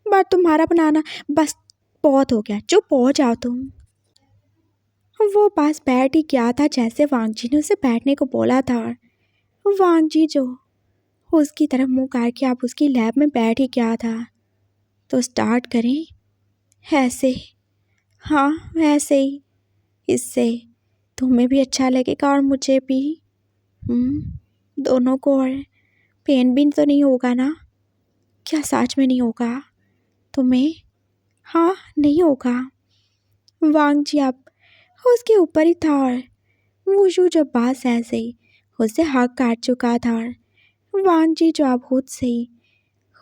बट तुम्हारा बनाना, बस बहुत हो गया, चुप हो जाओ तुम। वो पास बैठ ही गया था जैसे वांग जी ने उसे बैठने को बोला था। वांग जी जो उसकी तरफ मुंह करके आप उसकी लैब में बैठ ही गया था। तो स्टार्ट करें? ऐसे? हाँ वैसे ही। इससे तुम्हें भी अच्छा लगेगा और मुझे भी। दोनों को। और पेन भी तो नहीं होगा ना? क्या सच में नहीं होगा तुम्हें? हाँ नहीं होगा। वांग जी अब उसके ऊपर ही था और वुशु जब बास ऐसे ही उसे हक काट चुका था और वांग जी जो अब खुद से ही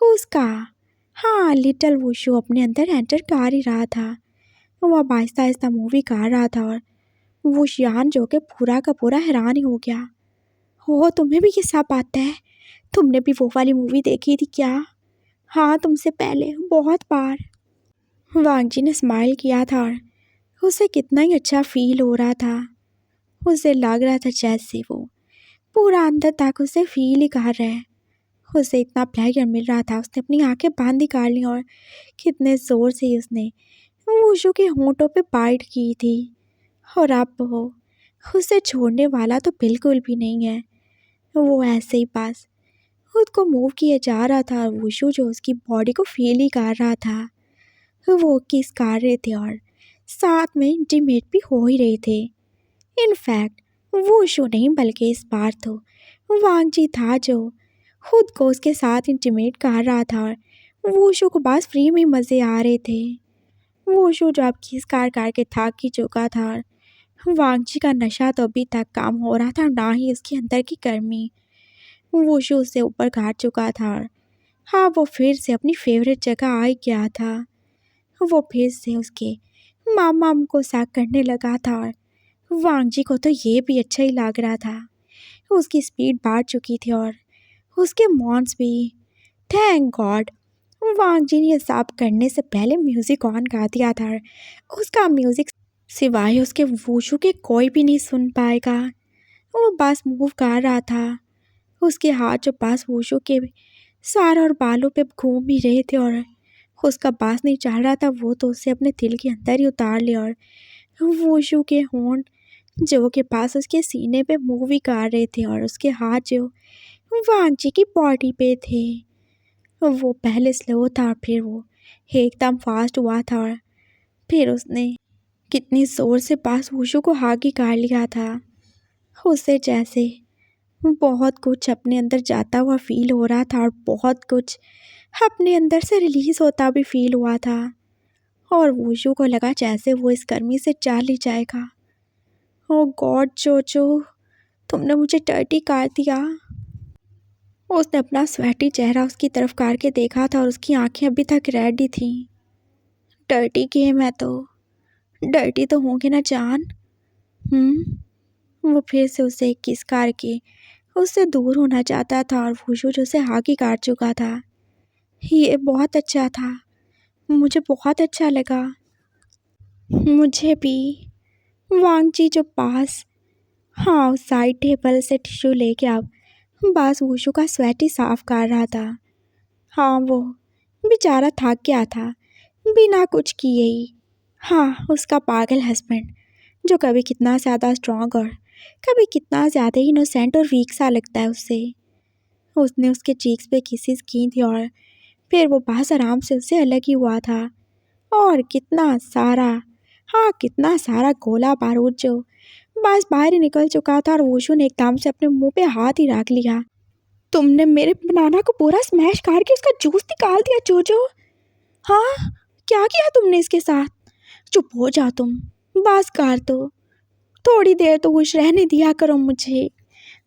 उसका, हाँ लिटिल वुशु अपने अंदर एंटर कर ही रहा था। वो अब आहिस्ता आहिस्ता मूवी कर रहा था और वुशियान जो कि पूरा का पूरा हैरान ही हो गया। हो तुम्हें भी ये सब आता है? तुमने भी वो वाली मूवी देखी थी क्या? हाँ तुमसे पहले बहुत बार। वांग जी ने स्माइल किया था और उसे कितना ही अच्छा फील हो रहा था। उसे लग रहा था जैसे वो पूरा अंदर तक उसे फील ही कर रहा है। उसे इतना प्लेजर मिल रहा था, उसने अपनी आंखें बंद ही कर ली और कितने ज़ोर से उसने वुशु के होंठों पे बाइट की थी। और अब वो उसे छोड़ने वाला तो बिल्कुल भी नहीं है। वो ऐसे ही बस खुद को मूव किए जा रहा था और वुशु जो उसकी बॉडी को फील ही कर रहा था। वो किस कर रहे थे और साथ में इंटीमेट भी हो ही रहे थे। इनफैक्ट वुशु नहीं बल्कि इस बार तो वांगजी था जो खुद को उसके साथ इंटीमेट कर रहा था और वुशु को बस फ्री में मज़े आ रहे थे। वुशु जो अब किस कर के थक ही चुका था और वांगजी का नशा तो अभी तक कम हो रहा था, ना ही उसके अंदर की गर्मी। वुशु उससे ऊपर काट चुका था और हाँ, वो फिर से अपनी फेवरेट जगह आ ही गया था। वो फिर से उसके मामा को शक करने लगा था और वांगजी को तो ये भी अच्छा ही लग रहा था। उसकी स्पीड बढ़ चुकी थी और उसके मॉन्स भी। थैंक गॉड वांगजी ने ये सब करने से पहले म्यूज़िक ऑन कर दिया था। उसका म्यूज़िक सिवाय उसके वुशु के कोई भी नहीं सुन पाएगा। वो बस मूव कर रहा था। उसके हाथ जो बस वुशु के सर और बालों पे घूम ही रहे थे और उसका बास नहीं चल रहा था, वो तो उसे अपने दिल के अंदर ही उतार लिया। और वुशु के होंठ जो के पास उसके सीने पे मूव ही कर रहे थे और उसके हाथ जो वांगजी की बॉडी पे थे। वो पहले स्लो था, फिर वो एकदम फास्ट हुआ था और फिर उसने कितनी ज़ोर से पास वुशु को हागी कर लिया था। उसे जैसे बहुत कुछ अपने अंदर जाता हुआ फील हो रहा था और बहुत कुछ अपने अंदर से रिलीज़ होता भी फील हुआ था। और वुशु को लगा जैसे वो इस गर्मी से चल ही जाएगा। ओ गॉड जोजो, तुमने मुझे डर्टी कर दिया। उसने अपना स्वेटी चेहरा उसकी तरफ करके देखा था और उसकी आंखें अभी तक रेड ही थीं। डर्टी गेम है तो डर्टी तो होंगे ना जान। वो फिर से उसे किस करके उससे दूर होना चाहता था और वुशु जो उसे हागी काट चुका था। ये बहुत अच्छा था, मुझे बहुत अच्छा लगा। मुझे भी। वांगजी जो पास हाँ उस साइड टेबल से टिश्यू लेके अब बस वुशु का स्वेट ही साफ कर रहा था। हाँ, वो बेचारा थक गया था बिना कुछ किए ही। हाँ, उसका पागल हस्बैंड जो कभी कितना ज़्यादा स्ट्रॉन्ग और कभी कितना ज़्यादा इनोसेंट और वीक सा लगता है उससे। उसने उसके चीक्स पे किसेस की थी और फिर वो बस आराम से उससे अलग ही हुआ था। और कितना सारा कितना सारा गोला बारूद जो बस बाहर ही निकल चुका था और वुशु ने एकदम से अपने मुंह पे हाथ ही रख लिया। तुमने मेरे बनाना को पूरा स्मैश करके उसका जूस निकाल दिया जोजो। हाँ, क्या किया तुमने इसके साथ? चुप हो जा तुम, बस कर दो, थोड़ी देर तो खुश रहने दिया करो मुझे।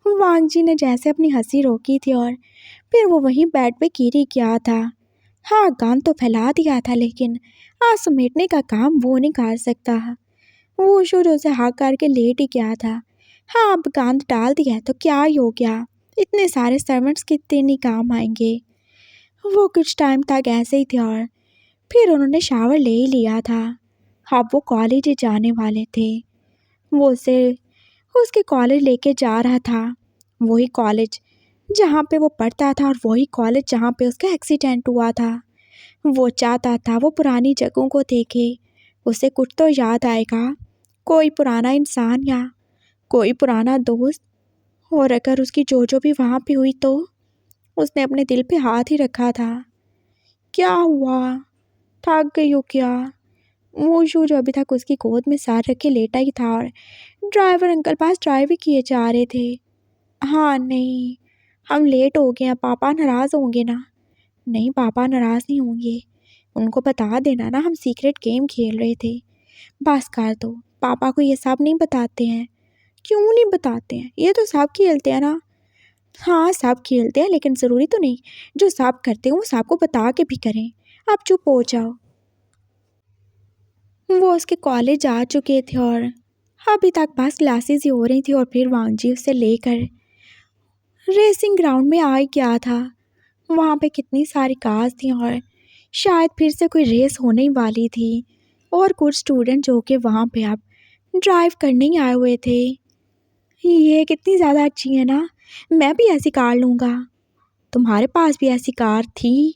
वांगजी ने जैसे अपनी हंसी रोकी थी और फिर वो वहीं बेड पे गिर गया था। हाँ, गंद तो फैला दिया था लेकिन आज समेटने का काम वो नहीं कर सकता। वो शुरू से हाँ करके लेट ही गया था। हाँ, अब गंद डाल दिया तो क्या ही हो गया, इतने सारे सर्वेंट्स कितने नहीं काम आएंगे। वो कुछ टाइम तक ऐसे ही थे और फिर उन्होंने शावर ले ही लिया था। अब वो कॉलेज ही जाने वाले थे। वो उसे उसके कॉलेज लेके जा रहा था, वही कॉलेज जहाँ पे वो पढ़ता था और वही कॉलेज जहाँ पे उसका एक्सीडेंट हुआ था। वो चाहता था वो पुरानी जगहों को देखे, उसे कुछ तो याद आएगा, कोई पुराना इंसान या कोई पुराना दोस्त। और अगर उसकी जोजो भी वहाँ पे हुई तो उसने अपने दिल पे हाथ ही रखा था। क्या हुआ, थक गई हो क्या? वुशु जो अभी तक उसकी गोद में सर रख के लेटा ही था और ड्राइवर अंकल पास ड्राइव ही किए जा रहे थे। हाँ नहीं, हम लेट हो गए हैं, पापा नाराज़ होंगे ना? नहीं, पापा नाराज़ नहीं होंगे, उनको बता देना ना हम सीक्रेट गेम खेल रहे थे। बस कर दो, पापा को ये सब नहीं बताते हैं। क्यों नहीं बताते हैं, ये तो सब खेलते हैं ना। हाँ, सब खेलते हैं लेकिन ज़रूरी तो नहीं जो सब करते हैं वो सबको बता के भी करें। आप चुप हो जाओ। वो उसके कॉलेज आ चुके थे और अभी तक बस क्लासेस ही हो रही थी और फिर वांगजी उसे लेकर रेसिंग ग्राउंड में आ ही गया था। वहाँ पे कितनी सारी कार्स थी और शायद फिर से कोई रेस होने ही वाली थी और कुछ स्टूडेंट जो कि वहाँ पे अब ड्राइव करने ही आए हुए थे। ये कितनी ज़्यादा अच्छी है ना, मैं भी ऐसी कार लूँगा। तुम्हारे पास भी ऐसी कार थी?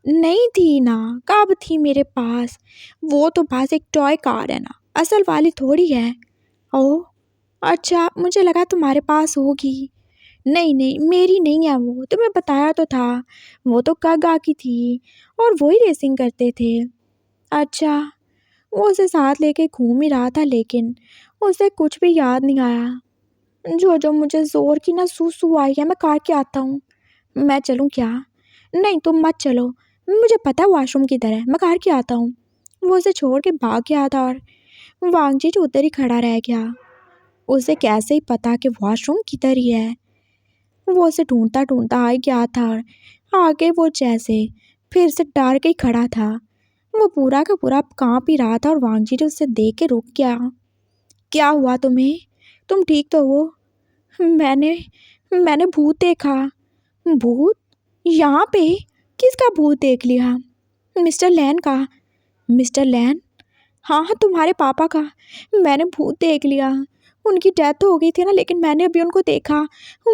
नहीं थी ना, कब थी मेरे पास, वो तो बस एक टॉय कार है ना, असल वाली थोड़ी है। ओह अच्छा, मुझे लगा तुम्हारे पास होगी। नहीं नहीं, मेरी नहीं है वो, तुम्हें बताया तो था। वो तो कागा की थी और वही रेसिंग करते थे। अच्छा, वो उसे साथ लेके घूम ही रहा था, लेकिन उसे कुछ भी याद नहीं आया। जो जो मुझे जोर की ना सू आई है, मैं कार के आता हूँ। मैं चलूँ क्या? नहीं तुम मत चलो, मुझे पता है वॉशरूम किधर है, मैं कार के आता हूँ। वो उसे छोड़ के भाग गया था और वांगजी जो उधर ही खड़ा रह गया। उसे कैसे ही पता कि वॉशरूम किधर ही है। वो उसे ढूंढता ढूंढता आ गया था और आगे वो जैसे फिर से डर के ही खड़ा था। वो पूरा का पूरा कांप ही रहा था और वांगजी ने उसे देख के रुक गया। क्या हुआ तुम्हें? तुम ठीक तो हो? मैंने मैंने भूत देखा। भूत? यहाँ पे? किसका भूत देख लिया? मिस्टर लैन का। मिस्टर लैन? हाँ हाँ, तुम्हारे पापा का। मैंने भूत देख लिया। उनकी डेथ हो गई थी ना, लेकिन मैंने अभी उनको देखा।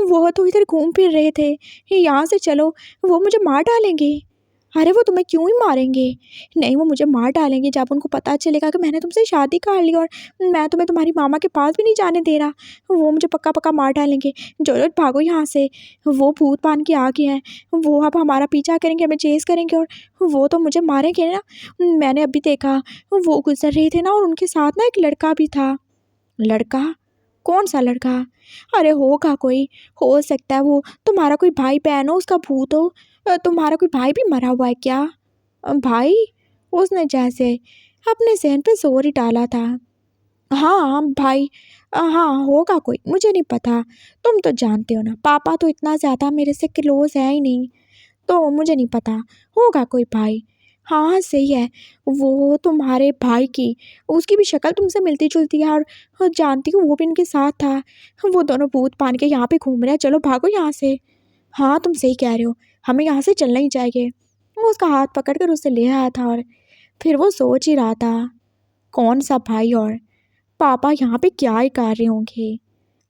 वो तो इधर घूम फिर रहे थे। यहाँ से चलो, वो मुझे मार डालेंगे। अरे वो तुम्हें क्यों ही मारेंगे? नहीं, वो मुझे मार डालेंगे जब उनको पता चलेगा कि मैंने तुमसे शादी कर ली और मैं तुम्हें तुम्हारी मामा के पास भी नहीं जाने दे रहा। वो मुझे पक्का पक्का मार डालेंगे। जो भागो यहाँ से। वो भूत बांध के आ गए हैं। वो अब हमारा पीछा करेंगे, हमें चेस करेंगे और वो तो मुझे मारेंगे ना। मैंने अभी देखा, वो गुजर रहे थे ना और उनके साथ ना एक लड़का भी था। लड़का? कौन सा लड़का? अरे होगा कोई, हो सकता है वो तुम्हारा कोई भाई बहन हो, उसका भूत हो। तुम्हारा कोई भाई भी मरा हुआ है क्या? भाई? उसने जैसे अपने सहन पे जोर ही डाला था। हाँ भाई, हाँ होगा कोई, मुझे नहीं पता। तुम तो जानते हो ना, पापा तो इतना ज़्यादा मेरे से क्लोज है ही नहीं, तो मुझे नहीं पता। होगा कोई भाई। हाँ हाँ सही है। वो तुम्हारे भाई की, उसकी भी शक्ल तुमसे मिलती जुलती है और जानती हूँ वो भी इनके साथ था। वो दोनों भूत पान के यहाँ पे घूम रहे हैं, चलो भागो यहाँ से। हाँ तुम सही कह रहे हो, हमें यहाँ से चलना ही चाहिए। वो उसका हाथ पकड़कर उसे ले आया था और फिर वो सोच ही रहा था, कौन सा भाई और पापा यहाँ पे क्या ही कर रहे होंगे।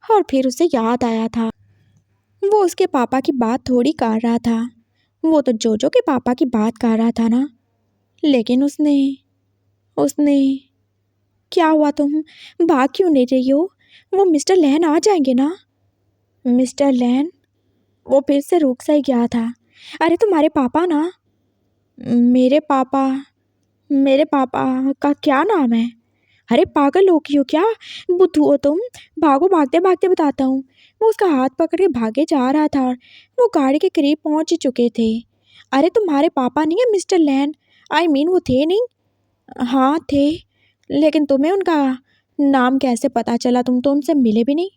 और फिर उसे याद आया था, वो उसके पापा की बात थोड़ी कर रहा था, वो तो जोजो के पापा की बात कर रहा था ना। लेकिन उसने उसने क्या हुआ? तुम भाग क्यों नहीं रही हो? वो मिस्टर लैन आ जाएंगे ना। मिस्टर लैन? वो फिर से रुक सा ही गया था। अरे तुम्हारे पापा ना। मेरे पापा? मेरे पापा का क्या नाम है? अरे पागल हो गई हो क्या? बुद्धू हो तुम? भागो, भागते भागते बताता हूँ। वो उसका हाथ पकड़ के भागे जा रहा था और वो गाड़ी के करीब पहुँच ही चुके थे। अरे तुम्हारे पापा नहीं है मिस्टर लैन? आई मीन वो थे नहीं? हाँ थे, लेकिन तुम्हें उनका नाम कैसे पता चला? तुम तो उनसे मिले भी नहीं।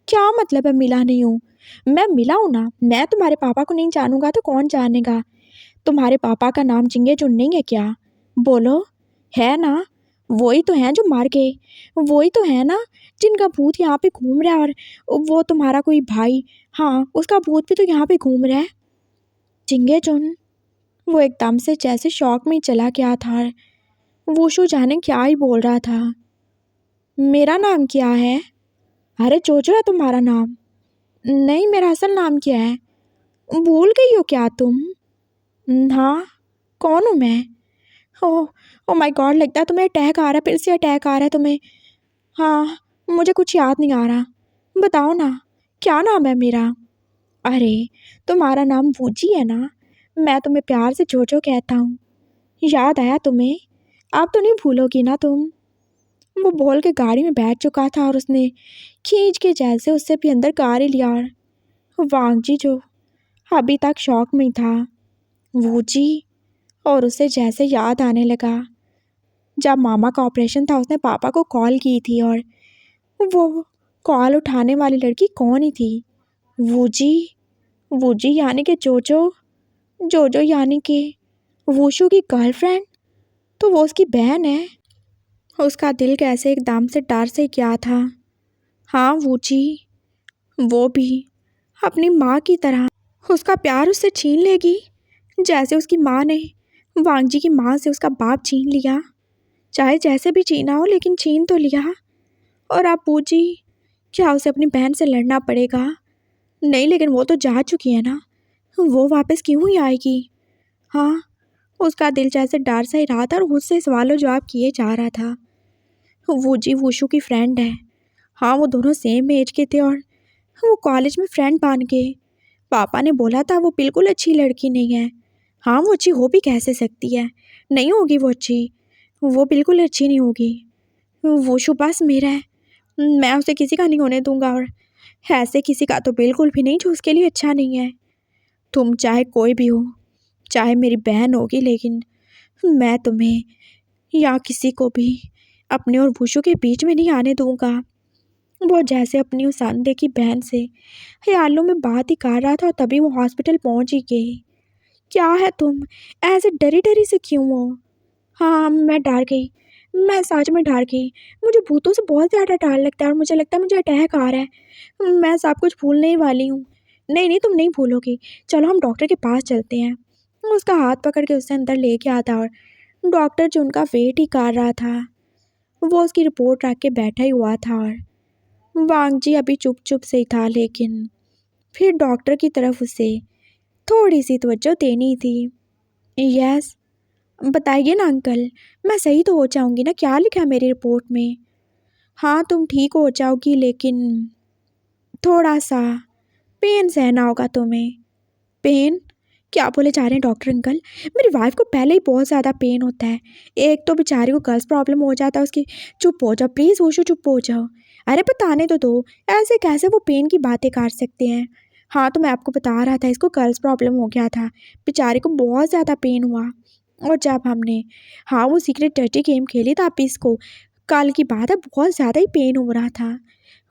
क्या मतलब है मिला नहीं हूँ? मैं मिला हूँ ना। मैं तुम्हारे पापा को नहीं जानूंगा तो कौन जानेगा? तुम्हारे पापा का नाम चिंगेचुन नहीं है क्या? बोलो, है ना? वही तो हैं जो मार गए। वही तो है ना जिनका भूत यहाँ पे घूम रहा है। और वो तुम्हारा कोई भाई, हाँ उसका भूत भी तो यहाँ पे घूम रहा है। चिंगेचुन? वो एकदम से जैसे शौक में ही चला गया था। वोशु जाने क्या ही बोल रहा था। मेरा नाम क्या है? अरे जोजो है तुम्हारा नाम? नहीं, मेरा असल नाम क्या है? भूल गई हो क्या तुम? हाँ, कौन हूँ मैं? ओह, ओ माय गॉड, लगता है तुम्हें अटैक आ रहा है, फिर से अटैक आ रहा है तुम्हें। हाँ, मुझे कुछ याद नहीं आ रहा। बताओ ना, क्या नाम है मेरा? अरे तुम्हारा नाम वूजी है ना? मैं तुम्हें प्यार से जोजो कहता हूँ। याद आया तुम्हें? अब तो नहीं भूलोगी ना तुम? वो बोल के गाड़ी में बैठ चुका था और उसने खींच के जैसे उससे भी अंदर कार ही लिया। वांगजी जो अभी तक शौक में था, वो जी, और उसे जैसे याद आने लगा जब मामा का ऑपरेशन था उसने पापा को कॉल की थी और वो कॉल उठाने वाली लड़की कौन ही थी? वूजी। वूजी यानी कि जोजो। जोजो यानी कि वूशु की गर्लफ्रेंड। तो वो उसकी बहन है। उसका दिल कैसे एकदम से डर से गया था। हाँ वूजी, वो भी अपनी माँ की तरह उसका प्यार उससे छीन लेगी, जैसे उसकी माँ ने वांगजी की माँ से उसका बाप छीन लिया। चाहे जैसे भी छीना हो, लेकिन छीन तो लिया। और आप बूजी, क्या उसे अपनी बहन से लड़ना पड़ेगा? नहीं, लेकिन वो तो जा चुकी है ना, वो वापस क्यों ही आएगी? हाँ, उसका दिल जैसे डर सा ही रहा था और उससे सवालों जवाब किए जा रहा था। वो जी वुशु की फ्रेंड है। हाँ, वो दोनों सेम एज के थे और वो कॉलेज में फ्रेंड बन के। पापा ने बोला था वो बिल्कुल अच्छी लड़की नहीं है। हाँ, वो अच्छी हो भी कैसे सकती है? नहीं होगी वो अच्छी, वो बिल्कुल अच्छी नहीं होगी। वो शुभास मेरा है, मैं उसे किसी का नहीं होने दूंगा, और ऐसे किसी का तो बिल्कुल भी नहीं जो उसके लिए अच्छा नहीं है। तुम चाहे कोई भी हो, चाहे मेरी बहन होगी, लेकिन मैं तुम्हें या किसी को भी अपने और वुशु के बीच में नहीं आने दूंगा। वो जैसे अपनी उस अनदेखी बहन से ख्यालों में बात ही कर रहा था, तभी वो हॉस्पिटल पहुंच ही गई। क्या है तुम ऐसे डरी डरी से क्यों हो? हाँ, मैं डर गई, मैं सच में डर गई। मुझे भूतों से बहुत ज़्यादा डर लगता है, और मुझे लगता है मुझे अटैक आ रहा है। मैं सब कुछ भूलने ही वाली हूँ। नहीं नहीं, तुम नहीं भूलोगी। चलो हम डॉक्टर के पास चलते हैं। उसका हाथ पकड़ के उसे अंदर ले गया था, और डॉक्टर जो उनका वेट ही कर रहा था, वो उसकी रिपोर्ट रख के बैठा ही हुआ था। और वांगजी अभी चुप चुप से ही था, लेकिन फिर डॉक्टर की तरफ उसे थोड़ी सी तवज्जो देनी थी। यस, बताइए ना अंकल, मैं सही तो हो जाऊंगी ना? क्या लिखा है मेरी रिपोर्ट में? हाँ, तुम ठीक हो जाओगी, लेकिन थोड़ा सा पेन सहना होगा तुम्हें। पेन? क्या बोले जा रहे हैं डॉक्टर अंकल? मेरी वाइफ को पहले ही बहुत ज़्यादा पेन होता है। एक तो बेचारी को गर्ल्स प्रॉब्लम हो जाता है उसकी। चुप हो जाओ प्लीज़ वोशु, चुप हो जाओ। अरे बताने तो दो, ऐसे कैसे वो पेन की बातें कर सकते हैं? हाँ, तो मैं आपको बता रहा था, इसको गर्ल्स प्रॉब्लम हो गया था। बेचारी को बहुत ज़्यादा पेन हुआ। और जब हमने, हाँ, वो सीक्रेट डर्टी गेम खेली तब इसको, कल की बात है, बहुत ज़्यादा ही पेन हो रहा था।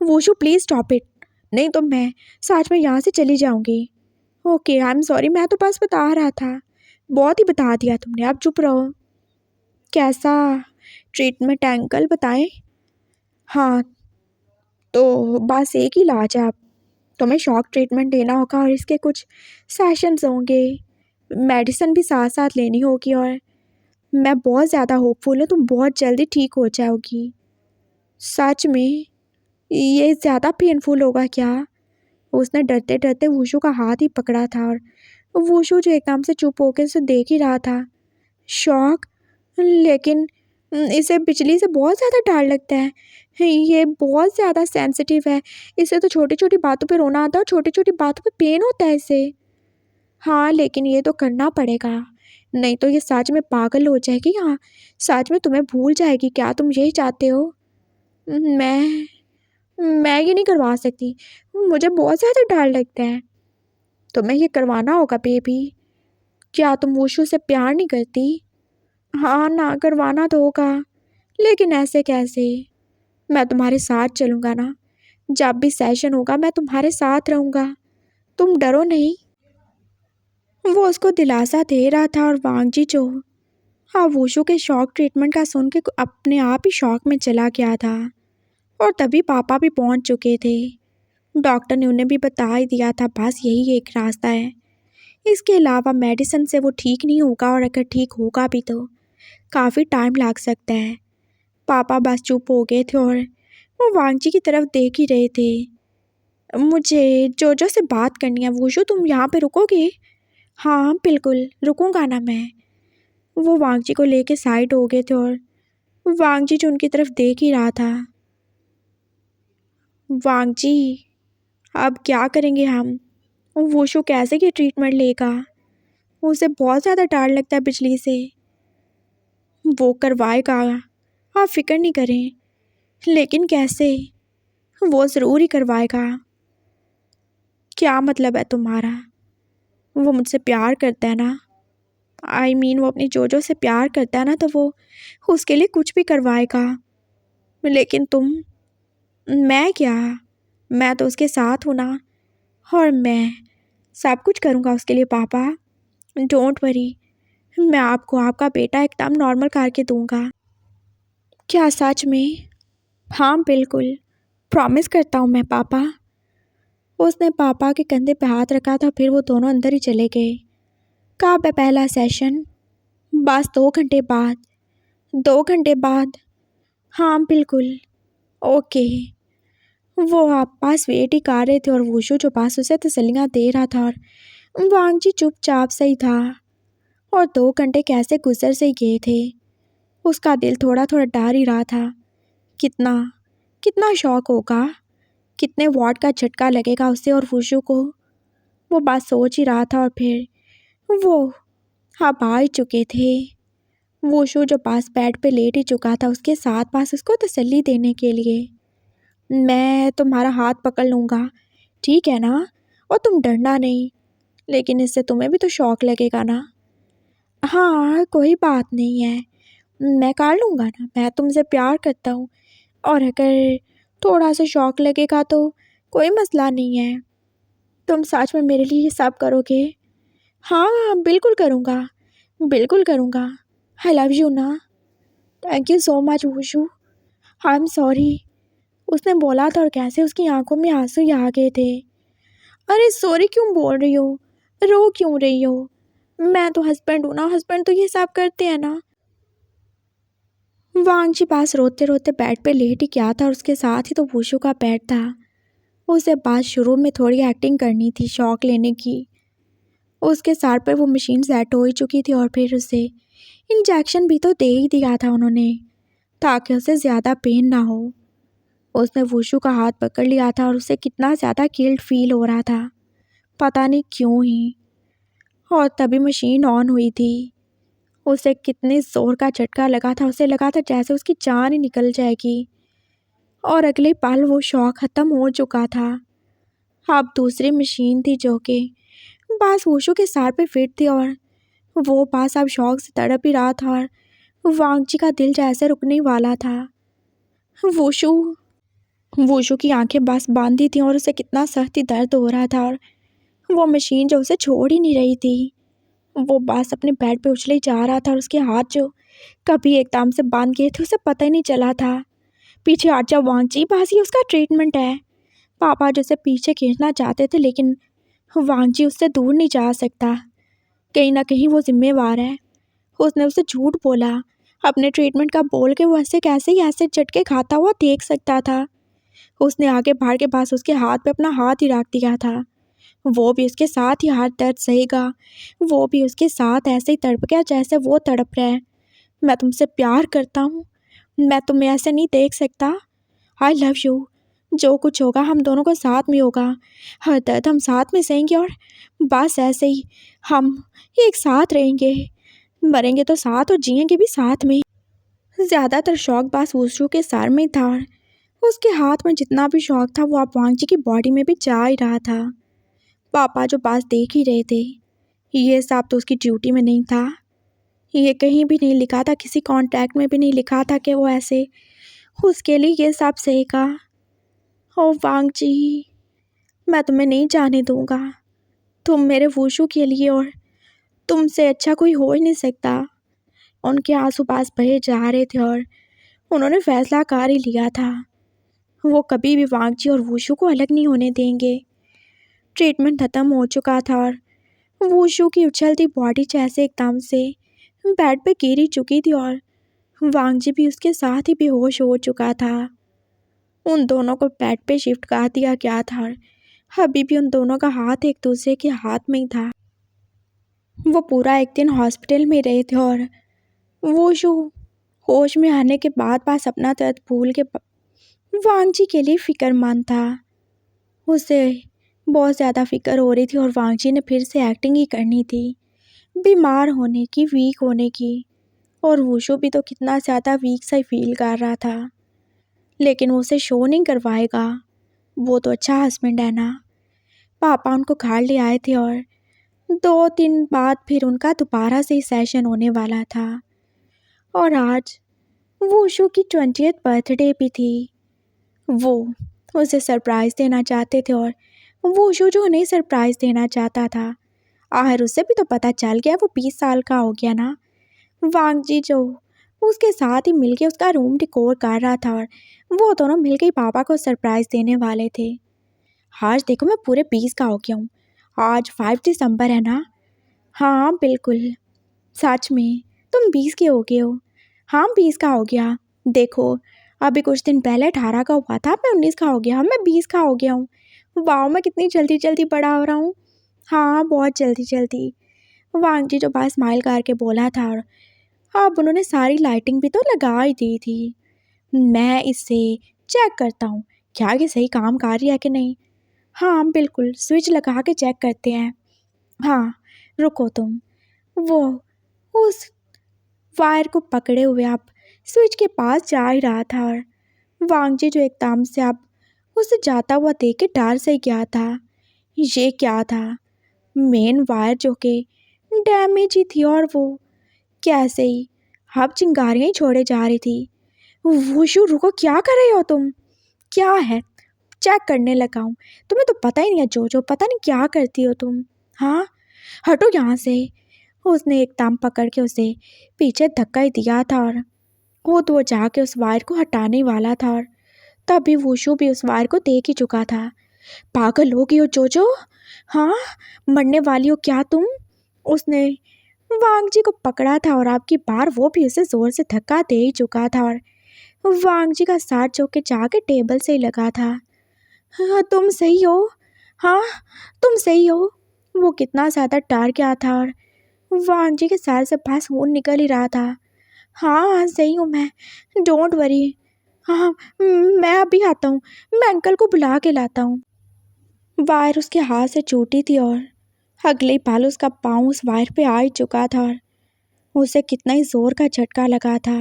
वोशु प्लीज़ स्टॉप इट, नहीं तो मैं सच में यहाँ से चली जाऊँगी। ओके, आई एम सॉरी, मैं तो बस बता रहा था। बहुत ही बता दिया तुमने, अब चुप रहो। कैसा ट्रीटमेंट है अंकल, बताएं? हाँ, तो बस एक ही इलाज है। अब तुम्हें शॉक ट्रीटमेंट देना होगा, और इसके कुछ सेशंस होंगे, मेडिसिन भी साथ साथ लेनी होगी, और मैं बहुत ज़्यादा होपफुल हूँ तुम बहुत जल्दी ठीक हो जाओगी। सच में? ये ज़्यादा पेनफुल होगा क्या? उसने डरते डरते वुशु का हाथ ही पकड़ा था, और वुशु जो एकदम से चुप होकर उसे देख ही रहा था। शॉक? लेकिन इसे बिजली से बहुत ज़्यादा डर लगता है। ये बहुत ज़्यादा सेंसिटिव है। इसे तो छोटी छोटी बातों पे रोना आता है, और छोटी छोटी बातों पे पेन होता है इसे। हाँ, लेकिन ये तो करना पड़ेगा, नहीं तो ये सच में पागल हो जाएगी। हाँ, सच में तुम्हें भूल जाएगी। क्या तुम यही चाहते हो? मैं मैं ये नहीं करवा सकती, मुझे बहुत ज़्यादा डर लगता है। तुम्हें ये करवाना होगा बेबी। क्या तुम वुशु से प्यार नहीं करती? हाँ ना, करवाना तो होगा, लेकिन ऐसे कैसे? मैं तुम्हारे साथ चलूँगा ना, जब भी सेशन होगा मैं तुम्हारे साथ रहूँगा। तुम डरो नहीं। वो उसको दिलासा दे रहा था, और वांगजी जो, हाँ, वुशु के शॉक ट्रीटमेंट का सुन के अपने आप ही शॉक में चला गया था। और तभी पापा भी पहुंच चुके थे। डॉक्टर ने उन्हें भी बता ही दिया था, बस यही एक रास्ता है, इसके अलावा मेडिसिन से वो ठीक नहीं होगा, और अगर ठीक होगा भी तो काफ़ी टाइम लग सकता है। पापा बस चुप हो गए थे, और वो वांगजी की तरफ देख ही रहे थे। मुझे जोजो से बात करनी है। वुशु, तुम यहाँ पे रुकोगे? हाँ बिल्कुल, रुकूंगा ना मैं। वो वांगजी को लेके साइड हो गए थे, और वांगजी जो उनकी तरफ देख ही रहा था। वांगजी, अब क्या करेंगे हम? वुशु कैसे की ट्रीटमेंट लेगा? उसे बहुत ज़्यादा डर लगता है बिजली से। वो करवाएगा, आप फिक्र नहीं करें। लेकिन कैसे? वो ज़रूर ही करवाएगा। क्या मतलब है तुम्हारा? वो मुझसे प्यार करता है ना? वो अपनी जोजो से प्यार करता है ना, तो वो उसके लिए कुछ भी करवाएगा। लेकिन तुम? मैं क्या, मैं तो उसके साथ हूँ ना, और मैं सब कुछ करूँगा उसके लिए। पापा डोंट वरी, मैं आपको आपका बेटा एकदम नॉर्मल करके दूंगा। क्या सच में? हाँ बिल्कुल, प्रॉमिस करता हूँ मैं पापा। उसने पापा के कंधे पे हाथ रखा था, फिर वो दोनों अंदर ही चले गए। कब है पहला सेशन? बस 2 घंटे बाद। 2 घंटे बाद? हाँ बिल्कुल। ओके। वो आप पास वेट ही कर रहे थे, और वुशु जो पास उसे तसल्लियाँ दे रहा था, और वांगजी चुपचाप से ही था। और 2 घंटे कैसे गुजर से ही गए थे। उसका दिल थोड़ा थोड़ा डर ही रहा था। कितना कितना शौक होगा कितने वॉट का झटका लगेगा उसे और वुशु को। वो बात सोच ही रहा था और फिर वो अब आ ही चुके थे। वुशु जो पास बेड पे लेट ही चुका था उसके साथ पास उसको तसल्ली देने के लिए। मैं तुम्हारा हाथ पकड़ लूँगा, ठीक है ना? और तुम डरना नहीं, लेकिन इससे तुम्हें भी तो शौक लगेगा ना। हाँ कोई बात नहीं है, मैं कर लूँगा ना, मैं तुमसे प्यार करता हूँ। और अगर थोड़ा सा शौक लगेगा तो कोई मसला नहीं है। तुम सच में मेरे लिए ये सब करोगे? हाँ बिल्कुल करूँगा, बिल्कुल करूँगा। आई लव यू ना। Thank you so much wushu. I am sorry, उसने बोला था और कैसे उसकी आंखों में आंसू ही आ गए थे। अरे सॉरी क्यों बोल रही हो, रो क्यों रही हो? मैं तो हस्बैंड हूँ ना, हस्बैंड तो ये सब करते हैं ना। वांगची पास रोते रोते बेड पे लेट ही क्या था और उसके साथ ही तो वुशु का बेड था। उसे बात शुरू में थोड़ी एक्टिंग करनी थी शौक लेने की। उसके सर पर वो मशीन सेट हो ही चुकी थी और फिर उसे इंजेक्शन भी तो दे ही दिया था उन्होंने, ताकि उसे ज़्यादा पेन ना हो। उसने वुशु का हाथ पकड़ लिया था और उसे कितना ज़्यादा गिल्ट फील हो रहा था, पता नहीं क्यों ही। और तभी मशीन ऑन हुई थी। उसे कितने ज़ोर का झटका लगा था, उसे लगा था जैसे उसकी जान ही निकल जाएगी। और अगले पल वो शौक ख़त्म हो चुका था। अब दूसरी मशीन थी जो कि बस वुशु के सर पे फिट थी और वो बस अब शौक से तड़प ही रहा था और वांगची का दिल जैसे रुकने वाला था। वुशु वुशु की आंखें बस बांधी थी और उसे कितना सख्त ही दर्द हो रहा था और वो मशीन जो उसे छोड़ ही नहीं रही थी। वो बस अपने बेड पे उछले जा रहा था और उसके हाथ जो कभी एकदम से बांध गए थे उसे पता ही नहीं चला था। पीछे हट जा वांगची, बस ये उसका ट्रीटमेंट है। पापा जो उसे पीछे खींचना चाहते थे लेकिन वांगची उससे दूर नहीं जा सकता। कहीं ना कहीं वो जिम्मेवार है। उसने उसे झूठ बोला, अपने ट्रीटमेंट का बोल के वो ऐसे कैसे ही ऐसे झटके खाता हुआ देख सकता था। उसने आगे बढ़ के पास उसके हाथ पे अपना हाथ ही रख दिया था। वो भी उसके साथ ही हाथ दर्द सहेगा, वो भी उसके साथ ऐसे ही तड़प गया जैसे वो तड़प रहा है। मैं तुमसे प्यार करता हूँ, मैं तुम्हें ऐसे नहीं देख सकता। आई लव यू। जो कुछ होगा हम दोनों को साथ में होगा, हर दर्द हम साथ में सहेंगे और बस ऐसे ही हम एक साथ रहेंगे, मरेंगे तो साथ और जिएंगे भी साथ में। ज़्यादातर शौक बस वुशु के सर में था और उसके हाथ में जितना भी शौक था वो अब वांगची की बॉडी में भी जा ही रहा था। पापा जो पास देख ही रहे थे, ये सब तो उसकी ड्यूटी में नहीं था। ये कहीं भी नहीं लिखा था, किसी कॉन्ट्रैक्ट में भी नहीं लिखा था कि वो ऐसे उसके लिए ये सब सहेगा। ओ वांगची, मैं तुम्हें नहीं जाने दूंगा। तुम मेरे वुशु के लिए और तुमसे अच्छा कोई हो ही नहीं सकता। उनके आंसू पास बहे जा रहे थे और उन्होंने फैसला कर ही लिया था। वो कभी भी वांगची और वुशु को अलग नहीं होने देंगे। ट्रीटमेंट ख़त्म हो चुका था और वुशु की उछलती बॉडी जैसे एकदम से बेड पे गिर ही चुकी थी और वांगजी भी उसके साथ ही बेहोश हो चुका था। उन दोनों को बेड पे शिफ्ट कर दिया गया था और अभी भी उन दोनों का हाथ एक दूसरे के हाथ में ही था। वो पूरा एक दिन हॉस्पिटल में रहे थे और वुशु होश में आने के बाद बस अपना दर्द भूल के वांगजी के लिए फिक्रमंद था। उसे बहुत ज़्यादा फिक्र हो रही थी और वांगजी ने फिर से एक्टिंग ही करनी थी, बीमार होने की, वीक होने की। और वुशु भी तो कितना ज़्यादा वीक सा ही फील कर रहा था, लेकिन वो उसे शो नहीं करवाएगा। वो तो अच्छा हस्बैंड है ना। पापा उनको घर ले आए थे और 2 दिन बाद फिर उनका दोबारा से सेशन होने वाला था। और आज वुशु की 20th बर्थडे भी थी। वो उसे सरप्राइज़ देना चाहते थे और वुशु जो उन्हें सरप्राइज़ देना चाहता था। आखिर उसे भी तो पता चल गया, वो 20 साल का हो गया ना। वांगजी जो उसके साथ ही मिलके उसका रूम डिकोर कर रहा था और वो दोनों मिलके ही पापा को सरप्राइज़ देने वाले थे। आज देखो मैं पूरे 20 का हो गया हूँ। आज 5 दिसंबर है ना। हाँ बिल्कुल, सच में तुम 20 के हो गए हो। हाँ 20 का हो गया। देखो अभी कुछ दिन पहले 18 का हुआ था, मैं 19 का हो गया, मैं 20 का हो गया हूँ। वाह मैं कितनी जल्दी जल्दी बड़ा हो रहा हूँ। हाँ बहुत जल्दी जल्दी, वांगजी जो बात स्माइल करके बोला था। और अब उन्होंने सारी लाइटिंग भी तो लगा ही दी थी। मैं इसे चेक करता हूँ क्या ये सही काम कर रही है कि नहीं। हाँ बिल्कुल, स्विच लगा के चेक करते हैं। हाँ रुको तुम। वो उस वायर को पकड़े हुए अब स्विच के पास जा ही रहा था और वांगजी जो एकदम से अब उसे जाता हुआ देख के डर से गया था। ये क्या था, मेन वायर जो कि डैमेज ही थी और वो कैसे ही अब चिंगारियां ही छोड़े जा रही थी। वुशु रुको, क्या कर रहे हो तुम। क्या है, चेक करने लगा हूँ। तुम्हें तो पता ही नहीं है जो पता नहीं क्या करती हो तुम। हाँ हटो यहाँ से। उसने एकदम पकड़ के उसे पीछे धक्का ही दिया था और खुद वो जाके उस वायर को हटाने वाला था और तभी वुशु भी उस वायर को देख ही चुका था। पागल हो गई हो जोजो, हाँ मरने वाली हो क्या तुम। उसने वांगजी को पकड़ा था और आपकी बार वो भी उसे जोर से धक्का दे ही चुका था और वांगजी का साथ जो के जाके टेबल से ही लगा था। हाँ तुम सही हो, हाँ तुम सही हो। वो कितना ज़्यादा डर गया था और वांगजी के सर से बस खून निकल ही रहा था। हाँ सही हूँ मैं, डोंट वरी। हाँ मैं अभी आता हूँ, मैं अंकल को बुला के लाता हूँ। वायर उसके हाथ से छूटी थी और अगले पल उसका पाँव उस वायर पे आ ही चुका था और उसे कितना ही जोर का झटका लगा था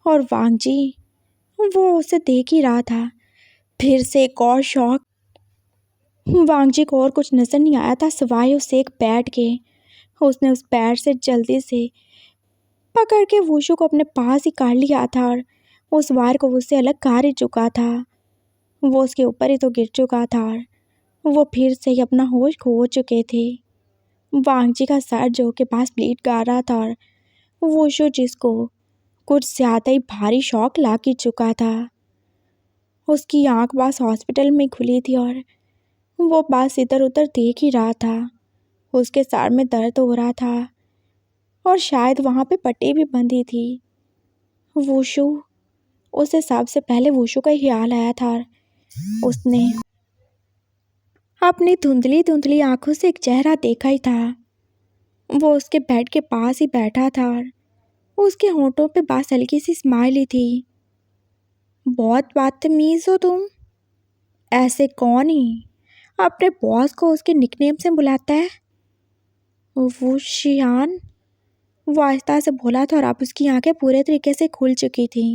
और वांगजी वो उसे देख ही रहा था। फिर से एक और शॉक। वांगजी को और कुछ नजर नहीं आया था सिवाय उसे एक बैट के। उसने उस बैट से जल्दी से पकड़ के वुशु को अपने पास ही काट लिया था और उस वायर को उससे अलग कर ही चुका था। वो उसके ऊपर ही तो गिर चुका था और वो फिर से ही अपना होश खो चुके थे। वांगजी का सर जो के पास ब्लीड कर रहा था और वुशु जिसको कुछ ज़्यादा ही भारी शॉक लग ही चुका था। उसकी आंख बस हॉस्पिटल में खुली थी और वो बस इधर उधर देख ही रहा था। उसके सर में दर्द हो रहा था और शायद वहाँ पे पट्टी भी बंधी थी। वुशु, उसे सबसे पहले वुशु का ही ख्याल आया था और उसने अपनी धुंधली धुंधली आंखों से एक चेहरा देखा ही था। वो उसके बेड के पास ही बैठा था और उसके होंठों पे बस हल्की सी स्माइल ही थी। बहुत बदतमीज़ हो तुम, ऐसे कौन ही अपने बॉस को उसके निकनेम से बुलाता है। वो शियान, वो आहिस्ता से बोला था और अब उसकी आंखें पूरे तरीके से खुल चुकी थी।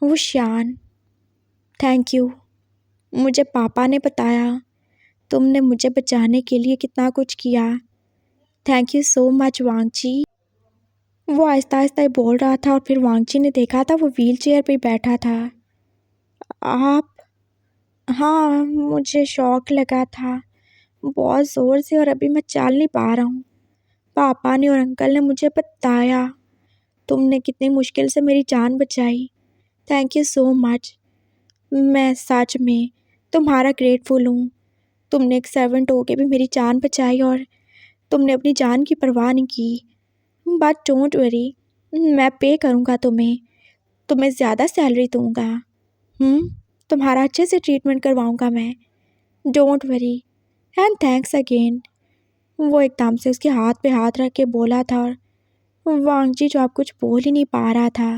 वो शियान, थैंक यू। मुझे पापा ने बताया तुमने मुझे बचाने के लिए कितना कुछ किया। Thank you so much Wangchi. वो आहिस्ता आहिस्ता ही बोल रहा था और फिर वांगची ने देखा था वो व्हील चेयर पर बैठा था। आप, हाँ मुझे शौक लगा था बहुत ज़ोर से और अभी मैं चल नहीं पा रहा हूँ। पापा ने और अंकल ने मुझे बताया तुमने कितनी मुश्किल से मेरी जान बचाई। Thank you so much. मैं सच में तुम्हारा ग्रेटफुल हूँ। तुमने एक सर्वेंट होके भी मेरी जान बचाई और तुमने अपनी जान की परवाह नहीं की। बट डोंट वरी, मैं पे करूँगा तुम्हें ज़्यादा सैलरी दूँगा। तुम्हारा अच्छे से ट्रीटमेंट करवाऊँगा मैं। Don't worry and thanks again. वो एकदम से उसके हाथ पे हाथ रख के बोला था और वांगजी जो अब कुछ बोल ही नहीं पा रहा था।